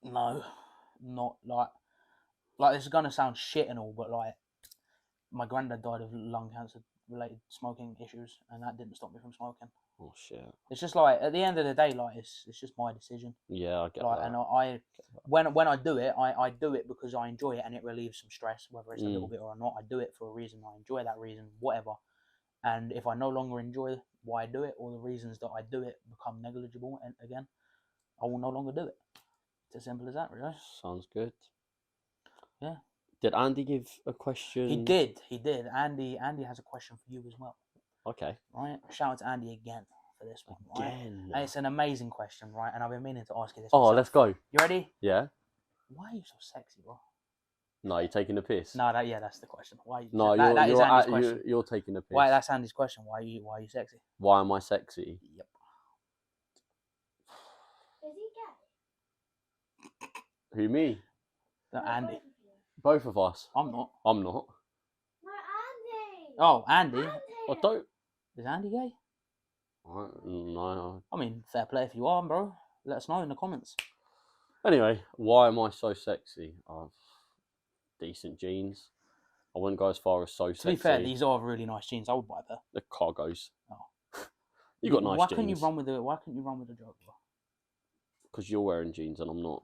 No, not like this is gonna sound shit and all, but like my granddad died of lung cancer related smoking issues, and that didn't stop me from smoking. Oh shit! It's just like at the end of the day, like it's just my decision. Yeah, I get that. And when I do it, I do it because I enjoy it and it relieves some stress, whether it's a little bit or not. I do it for a reason. I enjoy that reason, whatever. And if I no longer enjoy why I do it, or the reasons that I do it become negligible, and again, I will no longer do it. It's as simple as that, really. Sounds good. Yeah. Did Andy give a question? He did. Andy has a question for you as well. Okay. Right. Shout out to Andy again for this one. Right? Again. And it's an amazing question, right? And I've been meaning to ask you this. Oh, let's go. You ready? Yeah. Why are you so sexy, bro? No, you're taking a piss. No, that's the question. Why? No, that is Andy's question. you're taking a piss. Why? That's Andy's question. Why are you sexy? Why am I sexy? Yep. Is he gay? Who, me? No, No, Andy. both of you. Both of us. I'm not. I'm not. No, Andy. Oh, Andy. Andy. I don't. Is Andy gay? No. I mean, fair play if you are, bro. Let us know in the comments. Anyway, why am I so sexy? I've decent jeans. I wouldn't go as far as so To sexy. be fair, these are really nice jeans. I would buy a pair. The cargos. Oh. You got nice Why jeans. couldn't you run with the? Why couldn't you run with the joke, bro? Because you're wearing jeans and I'm not.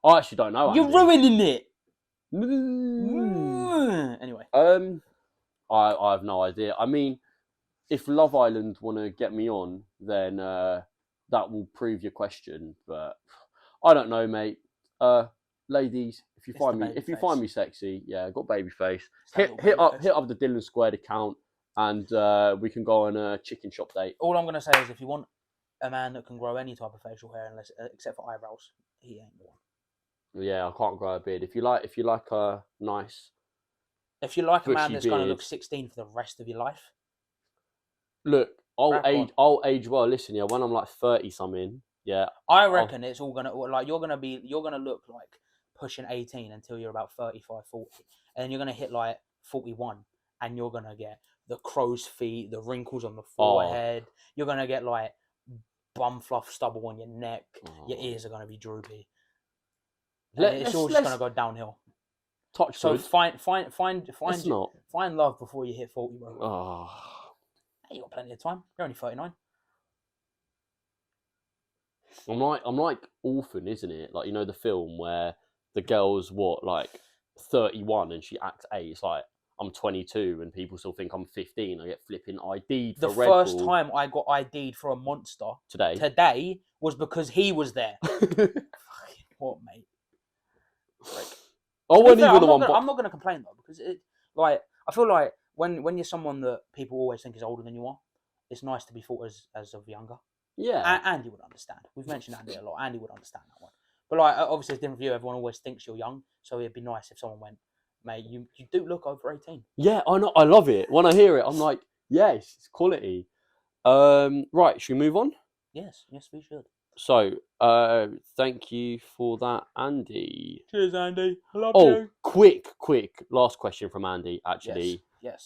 I actually don't know. You're Andy. ruining it. Mm. Anyway, I have no idea. I mean, if Love Island want to get me on, then that will prove your question. But I don't know, mate. Ladies, if you It's find the me, baby if you face. find me sexy, yeah, got baby face. It's that Hit little baby up face. hit up the Dylan Squared account, and we can go on a chicken shop date. all I'm gonna say is, if you want a man that can grow any type of facial hair, unless except for eyebrows, he ain't the one. Yeah, I can't grow a beard. If you like a nice, If you like a man bushy that's gonna beard. look 16 for the rest of your life, look, Crack on. I'll age well. Listen, yeah, when I'm like 30 something, yeah, I reckon it's all gonna like you're gonna look like pushing 18 until you're about 35, 40, and then you're gonna hit like 41, and you're gonna get the crow's feet, the wrinkles on the forehead. You're gonna get like bum fluff stubble on your neck. Your ears are gonna be droopy. It's all just gonna go downhill. touch So wood. find It's not. find love before you hit 40, bro. Oh. Hey, you got plenty of time. You're only 39. I'm like Orphan, isn't it? Like, you know, the film where the girl's like 31 and she acts 8. It's like I'm 22 and people still think I'm 15. I get flipping ID'd for The Red first Bull time I got ID'd for a monster today. was because he was there. What, mate? I wasn't even the one. I'm not gonna complain though, because I feel like when you're someone that people always think is older than you are, it's nice to be thought as of younger. Yeah. Andy would understand. We've mentioned Andy a lot. Andy would understand that one. But like, obviously, it's different for you. Everyone always thinks you're young, so it'd be nice if someone went, mate, you do look over 18. Yeah, I know. I love it. When I hear it, I'm like, yes, it's quality. Right, should we move on? Yes, we should. So, thank you for that, Andy. Cheers, Andy. I love Oh, you. quick, last question from Andy, actually. Yes.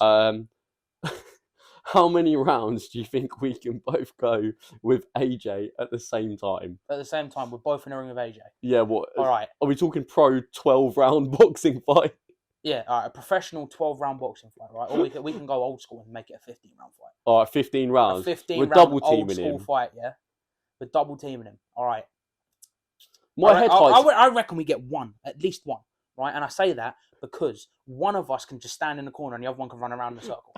How many rounds do you think we can both go with AJ at the same time? At the same time, we're both in a ring with AJ. Yeah, what? All right. Are we talking pro 12-round boxing fight? Yeah, all right, a professional 12-round boxing fight, right? Or we can go old school and make it a 15-round fight. All right, 15 rounds. A 15-round We're double old teaming school him. fight, yeah? We're double teaming him. All right. My head height. I reckon we get one, at least one, right? And I say that because one of us can just stand in the corner and the other one can run around in a circle.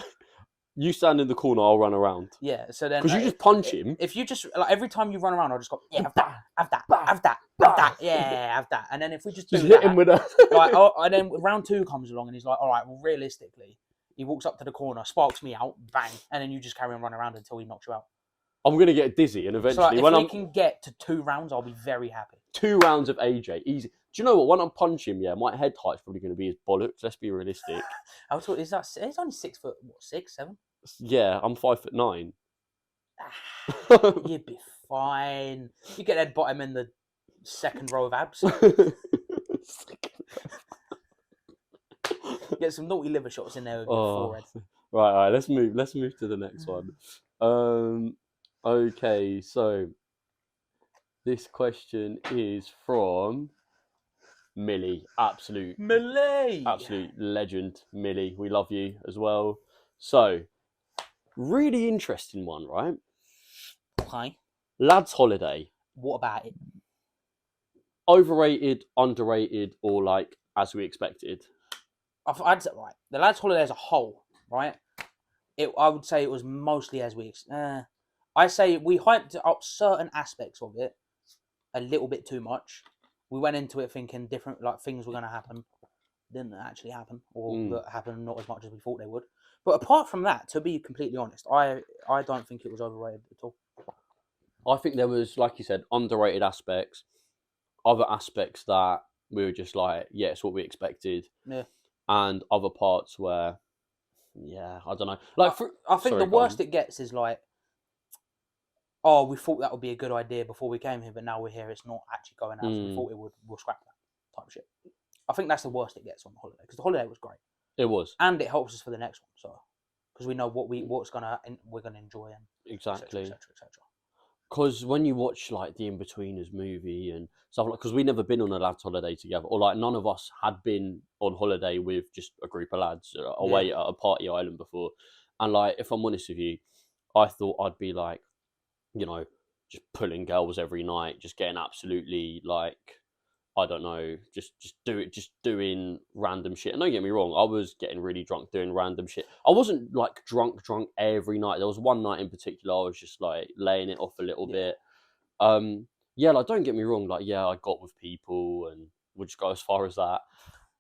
You stand in the corner, I'll run around. Yeah, so then... Because you just punch him. If you just... Like, every time you run around, I'll just go, yeah, have that, yeah, have that. And then if we just do Just that... hit him with a... like, and then round 2 comes along and he's like, all right, well, realistically, he walks up to the corner, sparks me out, bang, and then you just carry on running around until he knocks you out. I'm going to get dizzy, and So eventually... like, if we can get to 2 rounds, I'll be very happy. 2 rounds of AJ, easy. Do you know what? When I punch him, yeah, my head height's probably going to be his bollocks. Let's be realistic. How tall is that? He's only 6 foot, what, 6, 7? Yeah, I'm 5'9". You'd be fine. You get that bottom in the second row of abs. Get some naughty liver shots in there with your forehead. Right, let's move to the next one. Okay, so this question is from Millie. Absolute legend, Millie. We love you as well. So, really interesting one, right? Okay. Lads Holiday. What about it? Overrated, underrated, or like as we expected? I'd say, right, the Lads Holiday as a whole, right? I would say it was mostly as we... I say we hyped up certain aspects of it a little bit too much. We went into it thinking different, like, things were going to happen. Didn't actually happen, or that happened not as much as we thought they would. But apart from that, to be completely honest, I don't think it was overrated at all. I think there was, like you said, underrated aspects, other aspects that we were just like, yeah, it's what we expected. Yeah. And other parts where, yeah, I don't know. Like, I think sorry, the go on. worst it gets is like, oh, we thought that would be a good idea before we came here, but now we're here, it's not actually going out. So we thought it would. We'll scrap that type of shit. I think that's the worst it gets on the holiday, because the holiday was great It was. and it helps us for the next one. So because we know we're gonna enjoy and Exactly. etc. Because when you watch like the In-Betweeners movie and stuff like, because we've never been on a lads holiday together, or like none of us had been on holiday with just a group of lads away at a party island before. And like, if I'm honest with you, I thought I'd be like, you know, just pulling girls every night, just getting absolutely like, I don't know, just doing random shit. And don't get me wrong, I was getting really drunk doing random shit. I wasn't like drunk every night. There was one night in particular I was just like laying it off a little bit. Yeah, like don't get me wrong, like yeah, I got with people and we'll just go as far as that.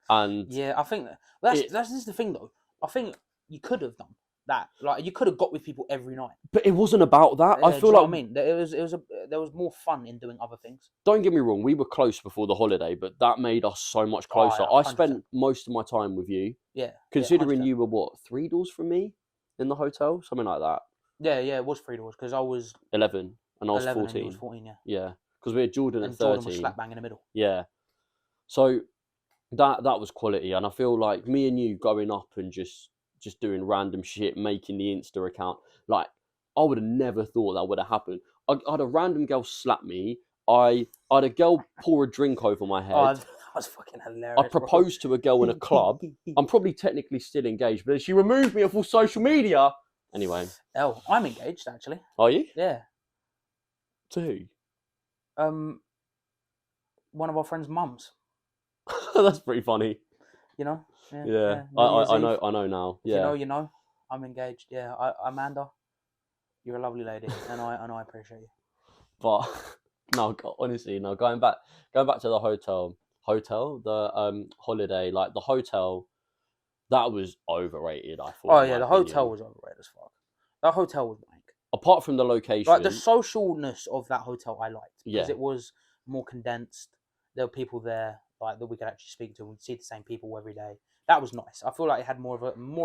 And yeah, I think that's this is the thing though. I think you could have done that. Like you could have got with people every night. but it wasn't about that. I do feel you know like what I mean, there was more fun in doing other things. don't get me wrong, we were close before the holiday, but that made us so much closer. yeah, I spent most of my time with you. Yeah, Considering 100%. you were what, 3 doors from me in the hotel, something like that. Yeah, it was 3 doors because I was 11 and I was 11 14. and you was 14. Yeah, Yeah, because we had Jordan and at 13. Jordan was slap bang in the middle. Yeah, so that was quality, and I feel like me and you going up and just doing random shit, making the Insta account. Like I would have never thought that would have happened. I had a random girl slap me. I had a girl pour a drink over my head. Oh, that was fucking hilarious. I proposed to a girl in a club. I'm probably technically still engaged, but she removed me off all social media. Anyway. Oh, I'm engaged actually. Are you? Yeah. To who? One of our friends' mums. That's pretty funny. You know? Yeah. New Year's I Eve. know. I know now. If Yeah. you know. I'm engaged. Yeah. Amanda, you're a lovely lady, and I appreciate you. But no, honestly, no. Going back to the hotel, the holiday, like the hotel, that was overrated. I thought. Oh in yeah, my the opinion. hotel was overrated as fuck. That hotel was wank. Apart from the location, Like the socialness of that hotel, I liked because Yeah. it was more condensed. There were people there like that we could actually speak to. We'd see the same people every day. That was nice. I feel like it had more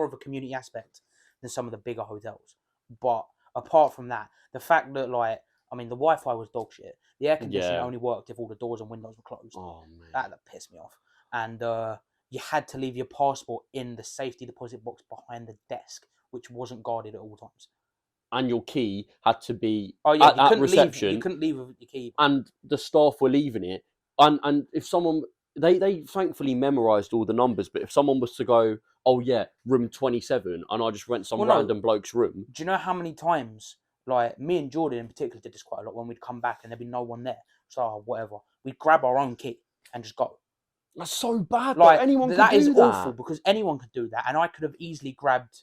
of a community aspect than some of the bigger hotels. But apart from that, the fact that like I mean the Wi-Fi was dog shit. The air conditioning Yeah. only worked if all the doors and windows were closed. oh man, That pissed me off. And you had to leave your passport in the safety deposit box behind the desk, which wasn't guarded at all times. and your key had to be Oh yeah, at reception. You couldn't leave with your key. And the staff were leaving it. And if someone, they thankfully memorised all the numbers, but if someone was to go, oh yeah, room 27, and I just went some Well, no. random bloke's room. Do you know how many times, like me and Jordan in particular did this quite a lot when we'd come back and there'd be no one there. So whatever, we'd grab our own key and just go. That's so bad. Like anyone could that do is that. awful because anyone could do that, and I could have easily grabbed,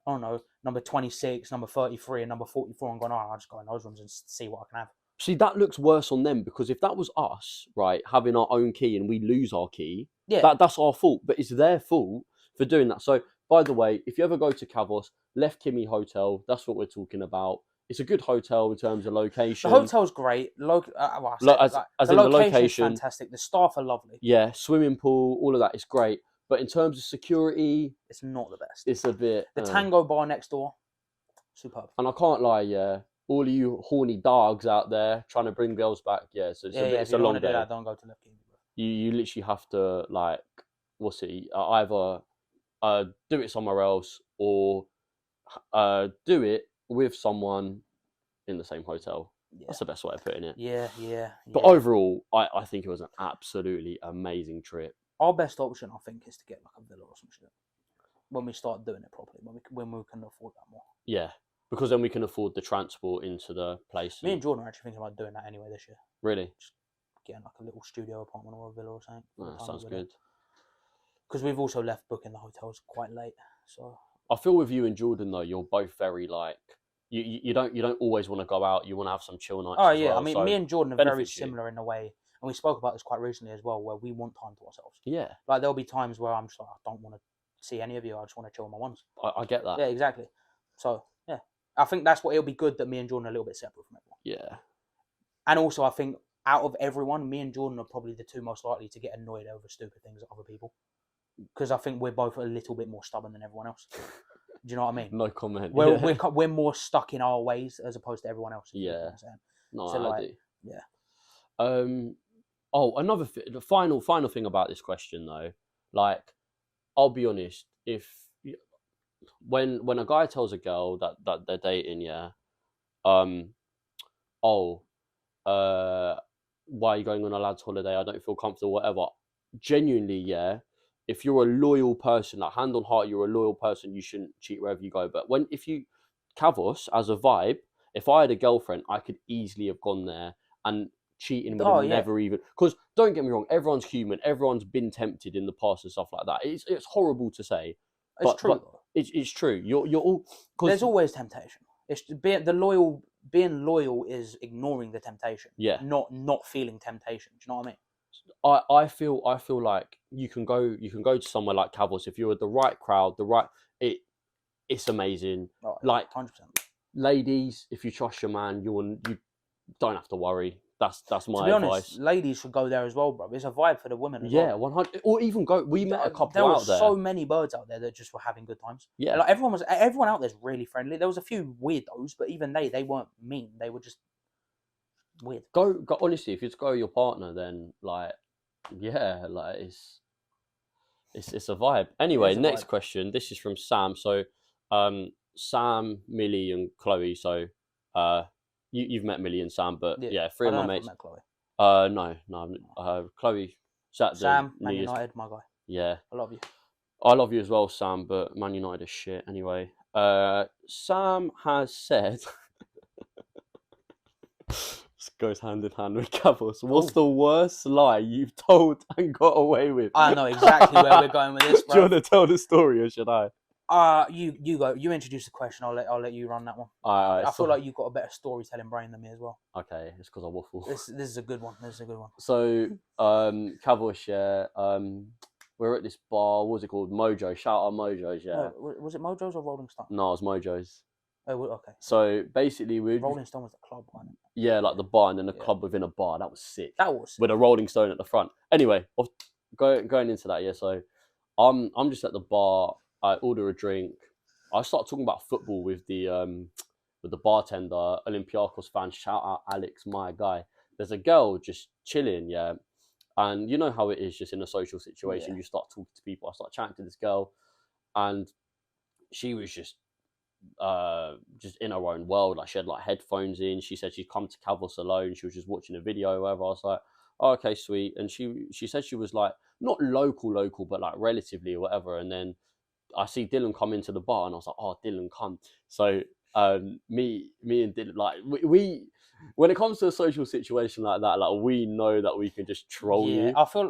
I don't know, number 26, number 33, and number 44, and gone, oh, I'll just go in those rooms and see what I can have. See, that looks worse on them because if that was us, right, having our own key and we lose our key, Yeah. that's our fault. But it's their fault for doing that. So, by the way, if you ever go to Kavos, Left Kimmy Hotel, that's what we're talking about. It's a good hotel in terms of location. The hotel's great. As the in the location's location. fantastic. The staff are lovely. Yeah, swimming pool, all of that is great. But in terms of security, It's not the best. it's a bit... The Tango bar next door, superb. And I can't lie, yeah, all of you horny dogs out there trying to bring girls back, yeah, so it's If a you long want to do day. that, don't go to Left Kimmy. You literally have to, like, what's it, either do it somewhere else or do it with someone in the same hotel. Yeah. That's the best way of putting it. Yeah. But overall, I think it was an absolutely amazing trip. Our best option, I think, is to get like a villa or some shit when we start doing it properly. When we can afford that more. Yeah, because then we can afford the transport into the place. Me and Jordan are actually thinking about doing that anyway this year. Really? Getting like a little studio apartment or a villa or something. Oh, that sounds good. Because we've also left booking the hotels quite late, so. I feel with you and Jordan though, you're both very like you don't always want to go out. You want to have some chill nights. Oh as yeah, well, I mean, so me and Jordan are very benefits you. similar in a way, and we spoke about this quite recently as well, where we want time to ourselves. Yeah, Like there'll be times where I'm just like, I don't want to see any of you. I just want to chill on my ones. I get that. Yeah, exactly. So yeah, I think that's what it'll be good that me and Jordan are a little bit separate from everyone. Yeah, And also, I think out of everyone, me and Jordan are probably the two most likely to get annoyed over stupid things of other people. Because I think we're both a little bit more stubborn than everyone else. Do you know what I mean? No comment. We're more stuck in our ways as opposed to everyone else. Yeah. No, So, I like, do. yeah. Oh, the final thing about this question though, like, I'll be honest, when a guy tells a girl that they're dating, yeah, oh, why are you going on a lad's holiday? I don't feel comfortable, whatever. Genuinely, yeah, if you're a loyal person, like hand on heart, you're a loyal person, you shouldn't cheat wherever you go. But Kavos, as a vibe, if I had a girlfriend, I could easily have gone there and cheating would have never even. Because don't get me wrong, everyone's human, everyone's been tempted in the past and stuff like that. It's horrible to say. It's true. But it's true. You're all. There's always temptation. It's being loyal is ignoring the temptation. Yeah. Not feeling temptation. Do you know what I mean? I feel like you can go to somewhere like Kavos if you're with the right crowd, it's amazing. Oh, like 100%. Ladies, if you trust your man, you don't have to worry. That's my To be advice. honest, ladies should go there as well, bro. It's a vibe for the women as Yeah, well. 100. Or even go. We met a couple there were out there. so many birds out there that just were having good times. Yeah, like everyone out there's really friendly. There was a few weirdos, but even they weren't mean. They were just weird. Go honestly, if you just go with your partner, then like, yeah, like it's a vibe. Anyway, next question. This is from Sam. So, Sam, Millie, and Chloe. So, you've met Millie and Sam, but yeah, three of my mates. Met Chloe. No. Chloe, Sam, Man United, my guy. Yeah, I love you. I love you as well, Sam. But Man United is shit. Anyway, Sam has said. This goes hand in hand with Kavos. What's the worst lie you've told and got away with? I know exactly where we're going with this, bro. Do you want to tell the story, or should I? You go. You introduce the question. I'll let you run that one. I feel like you've got a better storytelling brain than me as well. Okay, it's because I waffle. This is a good one. So, Kavos, yeah, we're at this bar. What was it called? Mojo. Shout out Mojo's, yeah. No, was it Mojo's or Rolling Stone? No, it was Mojo's. Oh, okay. So basically, Rolling Stone was the club, wasn't it? Yeah, like the bar and then a club within a bar. That was sick. With a Rolling Stone at the front. Anyway, going into that, yeah. So, I'm just at the bar. I order a drink. I start talking about football with the bartender, Olympiacos fan. Shout out Alex, my guy. There's a girl just chilling, yeah. And you know how it is, just in a social situation, you start talking to people. I start chatting to this girl, and she was just in her own world. Like she had like headphones in. She said she'd come to Kavos alone. She was just watching a video or whatever. I was like, oh, okay, sweet. And she said she was like not local, but like relatively or whatever. And then I see Dylan come into the bar, and I was like, oh, Dylan, come. So me and Dylan, like we when it comes to a social situation like that, like we know that we can just troll you. I feel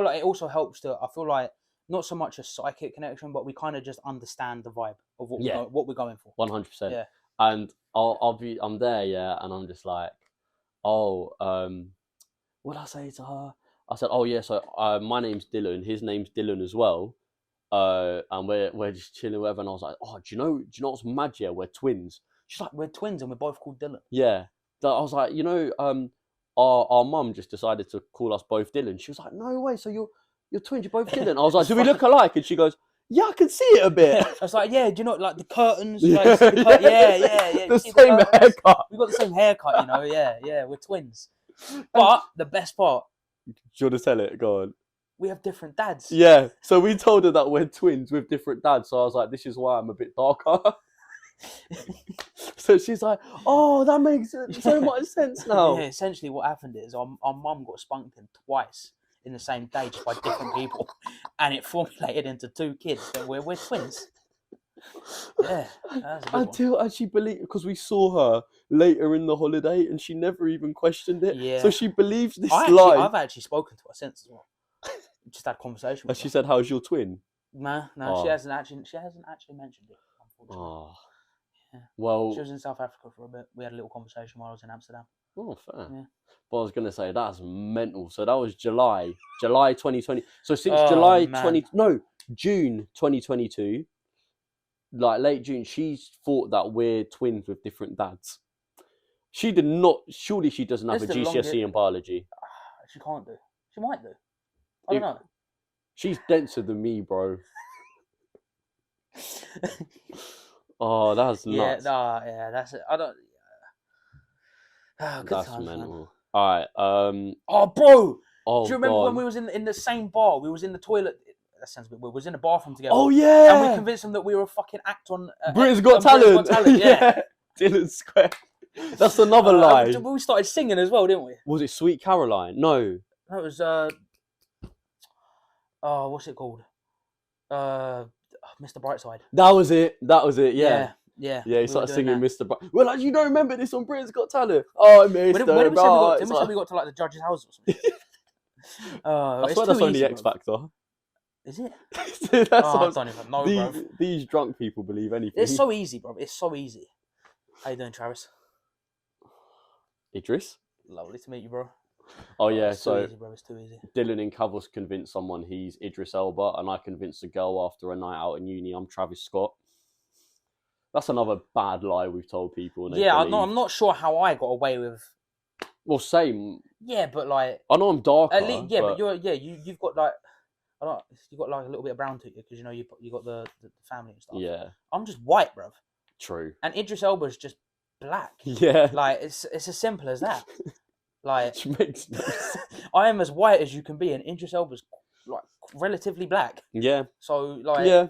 like it also helps to. I feel like not so much a psychic connection, but we kind of just understand the vibe of what we're going for. 100%. Yeah. And I'm there, yeah, and I'm just like, oh, what did I say to her? I said, oh yeah, so my name's Dylan, his name's Dylan as well, and we're just chilling, whatever. And I was like, oh, do you know what's mad? Yeah, we're twins. She's like, we're twins, and we're both called Dylan. Yeah. I was like, our mum just decided to call us both Dylan. She was like, no way, so you're twins, you're both Dylan. I was like, do we look alike? And she goes, yeah, I can see it a bit. I was like, yeah, do you know, like the curtains? Like, yeah. The same haircut. We've got the same haircut, you know, yeah, we're twins. But the best part. Do you want to tell it? Go on. We have different dads. Yeah, so we told her that we're twins with different dads. So I was like, this is why I'm a bit darker. So she's like, oh, that makes so much sense now. Yeah, essentially what happened is our mum got spunked in twice in the same day just by different people, and it formulated into two kids that we're twins. Yeah, that's a good one. And she believed, because we saw her later in the holiday and she never even questioned it. Yeah. So she believes this lie. I've actually spoken to her since as well. Just had a conversation with her. She said, how's your twin? No, she hasn't actually mentioned it, unfortunately. Oh. Yeah. Well, she was in South Africa for a bit. We had a little conversation while I was in Amsterdam. Oh, fair. Yeah. But I was going to say, that's mental. So that was July 2020. So since June 2022, like late June, she's thought that we're twins with different dads. She did not. Surely she doesn't have It's a the GCSE longest- in biology. She can't do. She might do. I don't know. She's denser than me, bro. Oh, that's Yeah, nuts. yeah, that's it. I don't. Good That's times, man. mental. All right. Oh, bro! Oh, Do you remember God. when we was in the same bar? We was in the toilet. That sounds a bit weird. We was in the bathroom together. Oh yeah. And we convinced them that we were a fucking act on Britain's on Got Talent. Yeah. Dylan Square. That's another lie. We started singing as well, didn't we? Was it Sweet Caroline? No. That was oh, what's it called? Mr. Brightside. That was it. Yeah. Yeah. Yeah, he we started were singing doing that. Mr. Well, like, you don't remember this on Britain's Got Talent? Oh, Mr. When did we say we got? Didn't we say Brightside. we got to like the judge's house or something? I It's swear too that's only easy, X bro. Factor. Is it? That's Oh, I what don't even know, bro. these drunk people believe anything. It's so easy, bro. It's so easy. How you doing, Travis? Idris? Lovely to meet you, bro. Oh, yeah, It's so too easy, bro. It's too easy. Dylan in Cavos convinced someone he's Idris Elba, and I convinced a girl after a night out in uni I'm Travis Scott. That's another bad lie we've told people. And they Yeah, believe. I'm not sure how I got away with. Well, same. Yeah, but like I know I'm darker. at least, yeah, but you've got like I don't. You got like a little bit of brown to you because you know you got the family and stuff. Yeah, I'm just white, bro. true. And Idris Elba's just black. Yeah. Like it's as simple as that. Like Which makes no sense. I am as white as you can be, and Idris Elba's like relatively black. Yeah. So like, Yeah.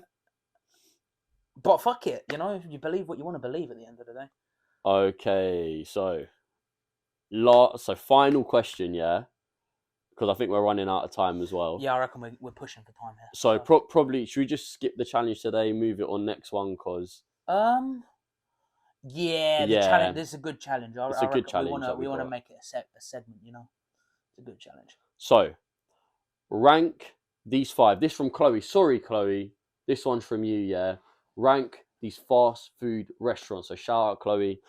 but fuck it, you know, you believe what you want to believe at the end of the day. Okay, so final question, yeah, because I think we're running out of time as well. Yeah, I reckon we're pushing for time here. So probably should we just skip the challenge today, move it on next one, cause yeah, the Yeah. challenge. This is a good challenge. It's a good reckon challenge that We we want to got. make it a segment. You know, it's a good challenge. So rank these 5. This from Chloe. Sorry, Chloe. This one's from you, yeah. Rank these fast food restaurants. So shout out, Chloe.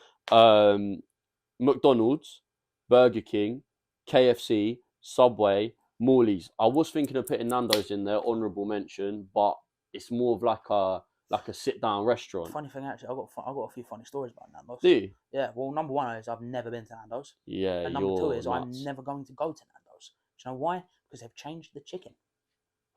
McDonald's, Burger King, KFC, Subway, Morley's. I was thinking of putting Nando's in there, honourable mention, but it's more of like a sit down restaurant. Funny thing, actually, I've got a few funny stories about Nando's. Do you? Yeah. Well, number one is I've never been to Nando's, Yeah, and number two you're is I'm nuts. never going to go to Nando's. Do you know why? Because they've changed the chicken.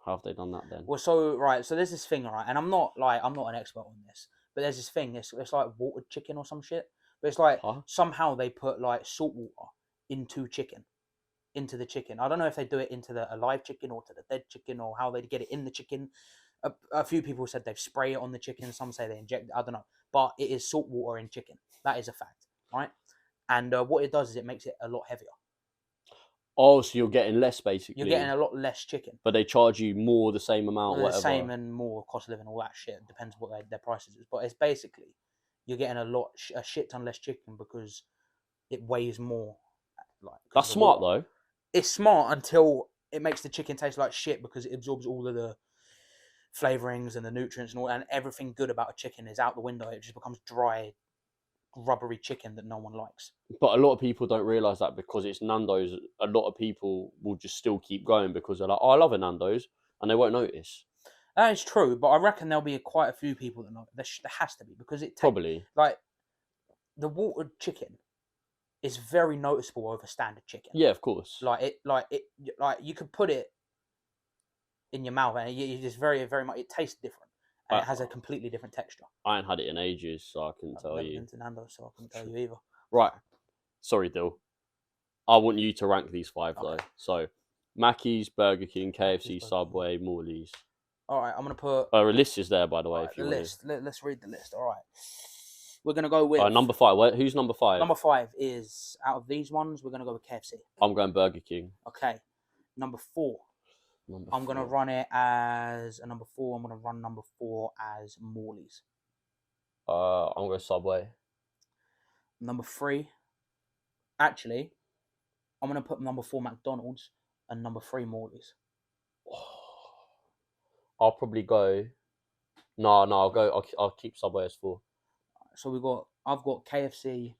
How have they done that then? Well, so there's this thing, right, and I'm not an expert on this, but there's this thing. It's like watered chicken or some shit. But it's like Huh? somehow they put like salt water into the chicken. I don't know if they do it into the alive chicken or to the dead chicken or how they get it in the chicken. A few people said they spray it on the chicken. Some say they inject it. I don't know. But it is salt water in chicken. That is a fact, right? And what it does is it makes it a lot heavier. Oh, so you're getting less basically. You're getting a lot less chicken. But they charge you more, the same amount, The whatever. same and more cost of living, all that shit. Depends what their prices is. But it's basically, you're getting a shit ton less chicken because it weighs more. Like That's smart though. It's smart until it makes the chicken taste like shit because it absorbs all of the flavorings and the nutrients and all, and everything good about a chicken is out the window. It just becomes dry, rubbery chicken that no one likes. But a lot of people don't realise that because it's Nando's, a lot of people will just still keep going because they're like, oh, I love a Nando's, and they won't notice. That is true, but I reckon there'll be quite a few people that know. There has to be because it takes, Probably. like the watered chicken is very noticeable over standard chicken. Yeah, of course. Like you could put it in your mouth and it just very, very much. It tastes different and it has a completely different texture. I ain't had it in ages, so I couldn't I've tell never you. been to Nando's, so I couldn't tell you either. Right. Sorry, Dill. I want you to rank these 5 though. Okay. So, Mackey's, Burger King, KFC, Burger Subway, Morley's. All right, I'm gonna put A list is there, by the way. alright, If you the want list. Let's read the list. All right, we're gonna go with number 5. Who's number 5? Number 5 is out of these ones. We're gonna go with KFC. I'm going Burger King. Okay, number 4. Number I'm gonna 4. run it as a number 4. I'm gonna run number 4 as Morley's. I'm going Subway. Number 3. Actually, I'm gonna put number 4 McDonald's and number 3 Morley's. I'll probably go. No, I'll go. I'll keep Subway as 4. So I've got KFC,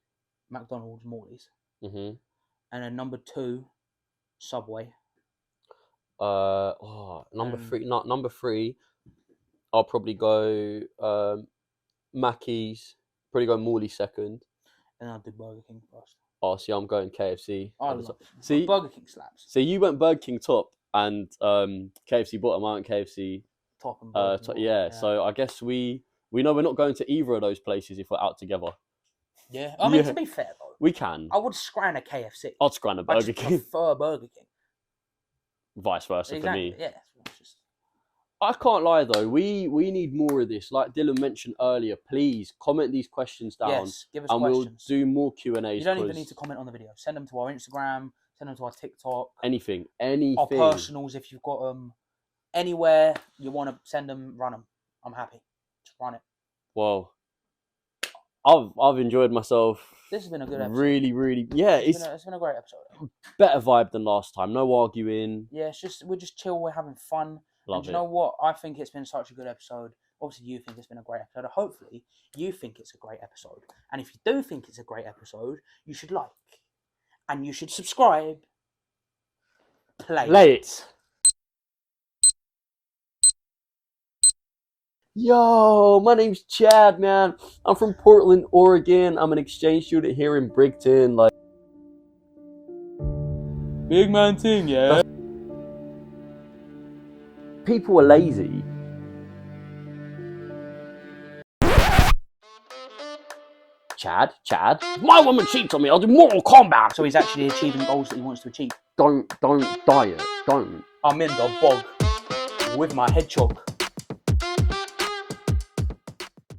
McDonald's, Morley's, Mhm. and then number 2, Subway. Number 3. Not number 3. I'll probably go Mackey's. Probably go Morley second. Then I'll do Burger King first. Oh, see, I'm going KFC. I at the love top. See, Burger King slaps. so you went Burger King top and KFC bottom, aren't KFC? Top and Burger King bottom, Yeah. So I guess we know we're not going to either of those places if we're out together. Yeah. I mean, Yeah. to be fair though, We can. I would scran a KFC. I'd scran a I Burger just King. prefer Burger King. Vice versa Exactly. for me. Yeah. It's just... I can't lie though. We need more of this. Like Dylan mentioned earlier, please comment these questions down, Yes. Give us and questions. we'll do more Q&As. You don't even need to comment on the video. Send them to our Instagram. Send them to our TikTok. anything. Our personals, if you've got them anywhere you want to send them, run them. I'm happy. Just run it. Well, I've enjoyed myself. This has been a good episode. Really, yeah. It's been a great episode. Better vibe than last time. No arguing. Yeah, we're just chill. We're having fun. Love And you it. know what? I think it's been such a good episode. Obviously, you think it's been a great episode. Hopefully, you think it's a great episode. And if you do think it's a great episode, you should like. And you should subscribe. Play it. Yo, my name's Chad, man. I'm from Portland, Oregon. I'm an exchange student here in Brighton. Like, Big man thing, yeah. people are lazy. Chad, my woman cheats on me. I'll do Mortal Kombat. So he's actually achieving goals that he wants to achieve. Don't diet. Don't. I'm in the bog with my hedgehog.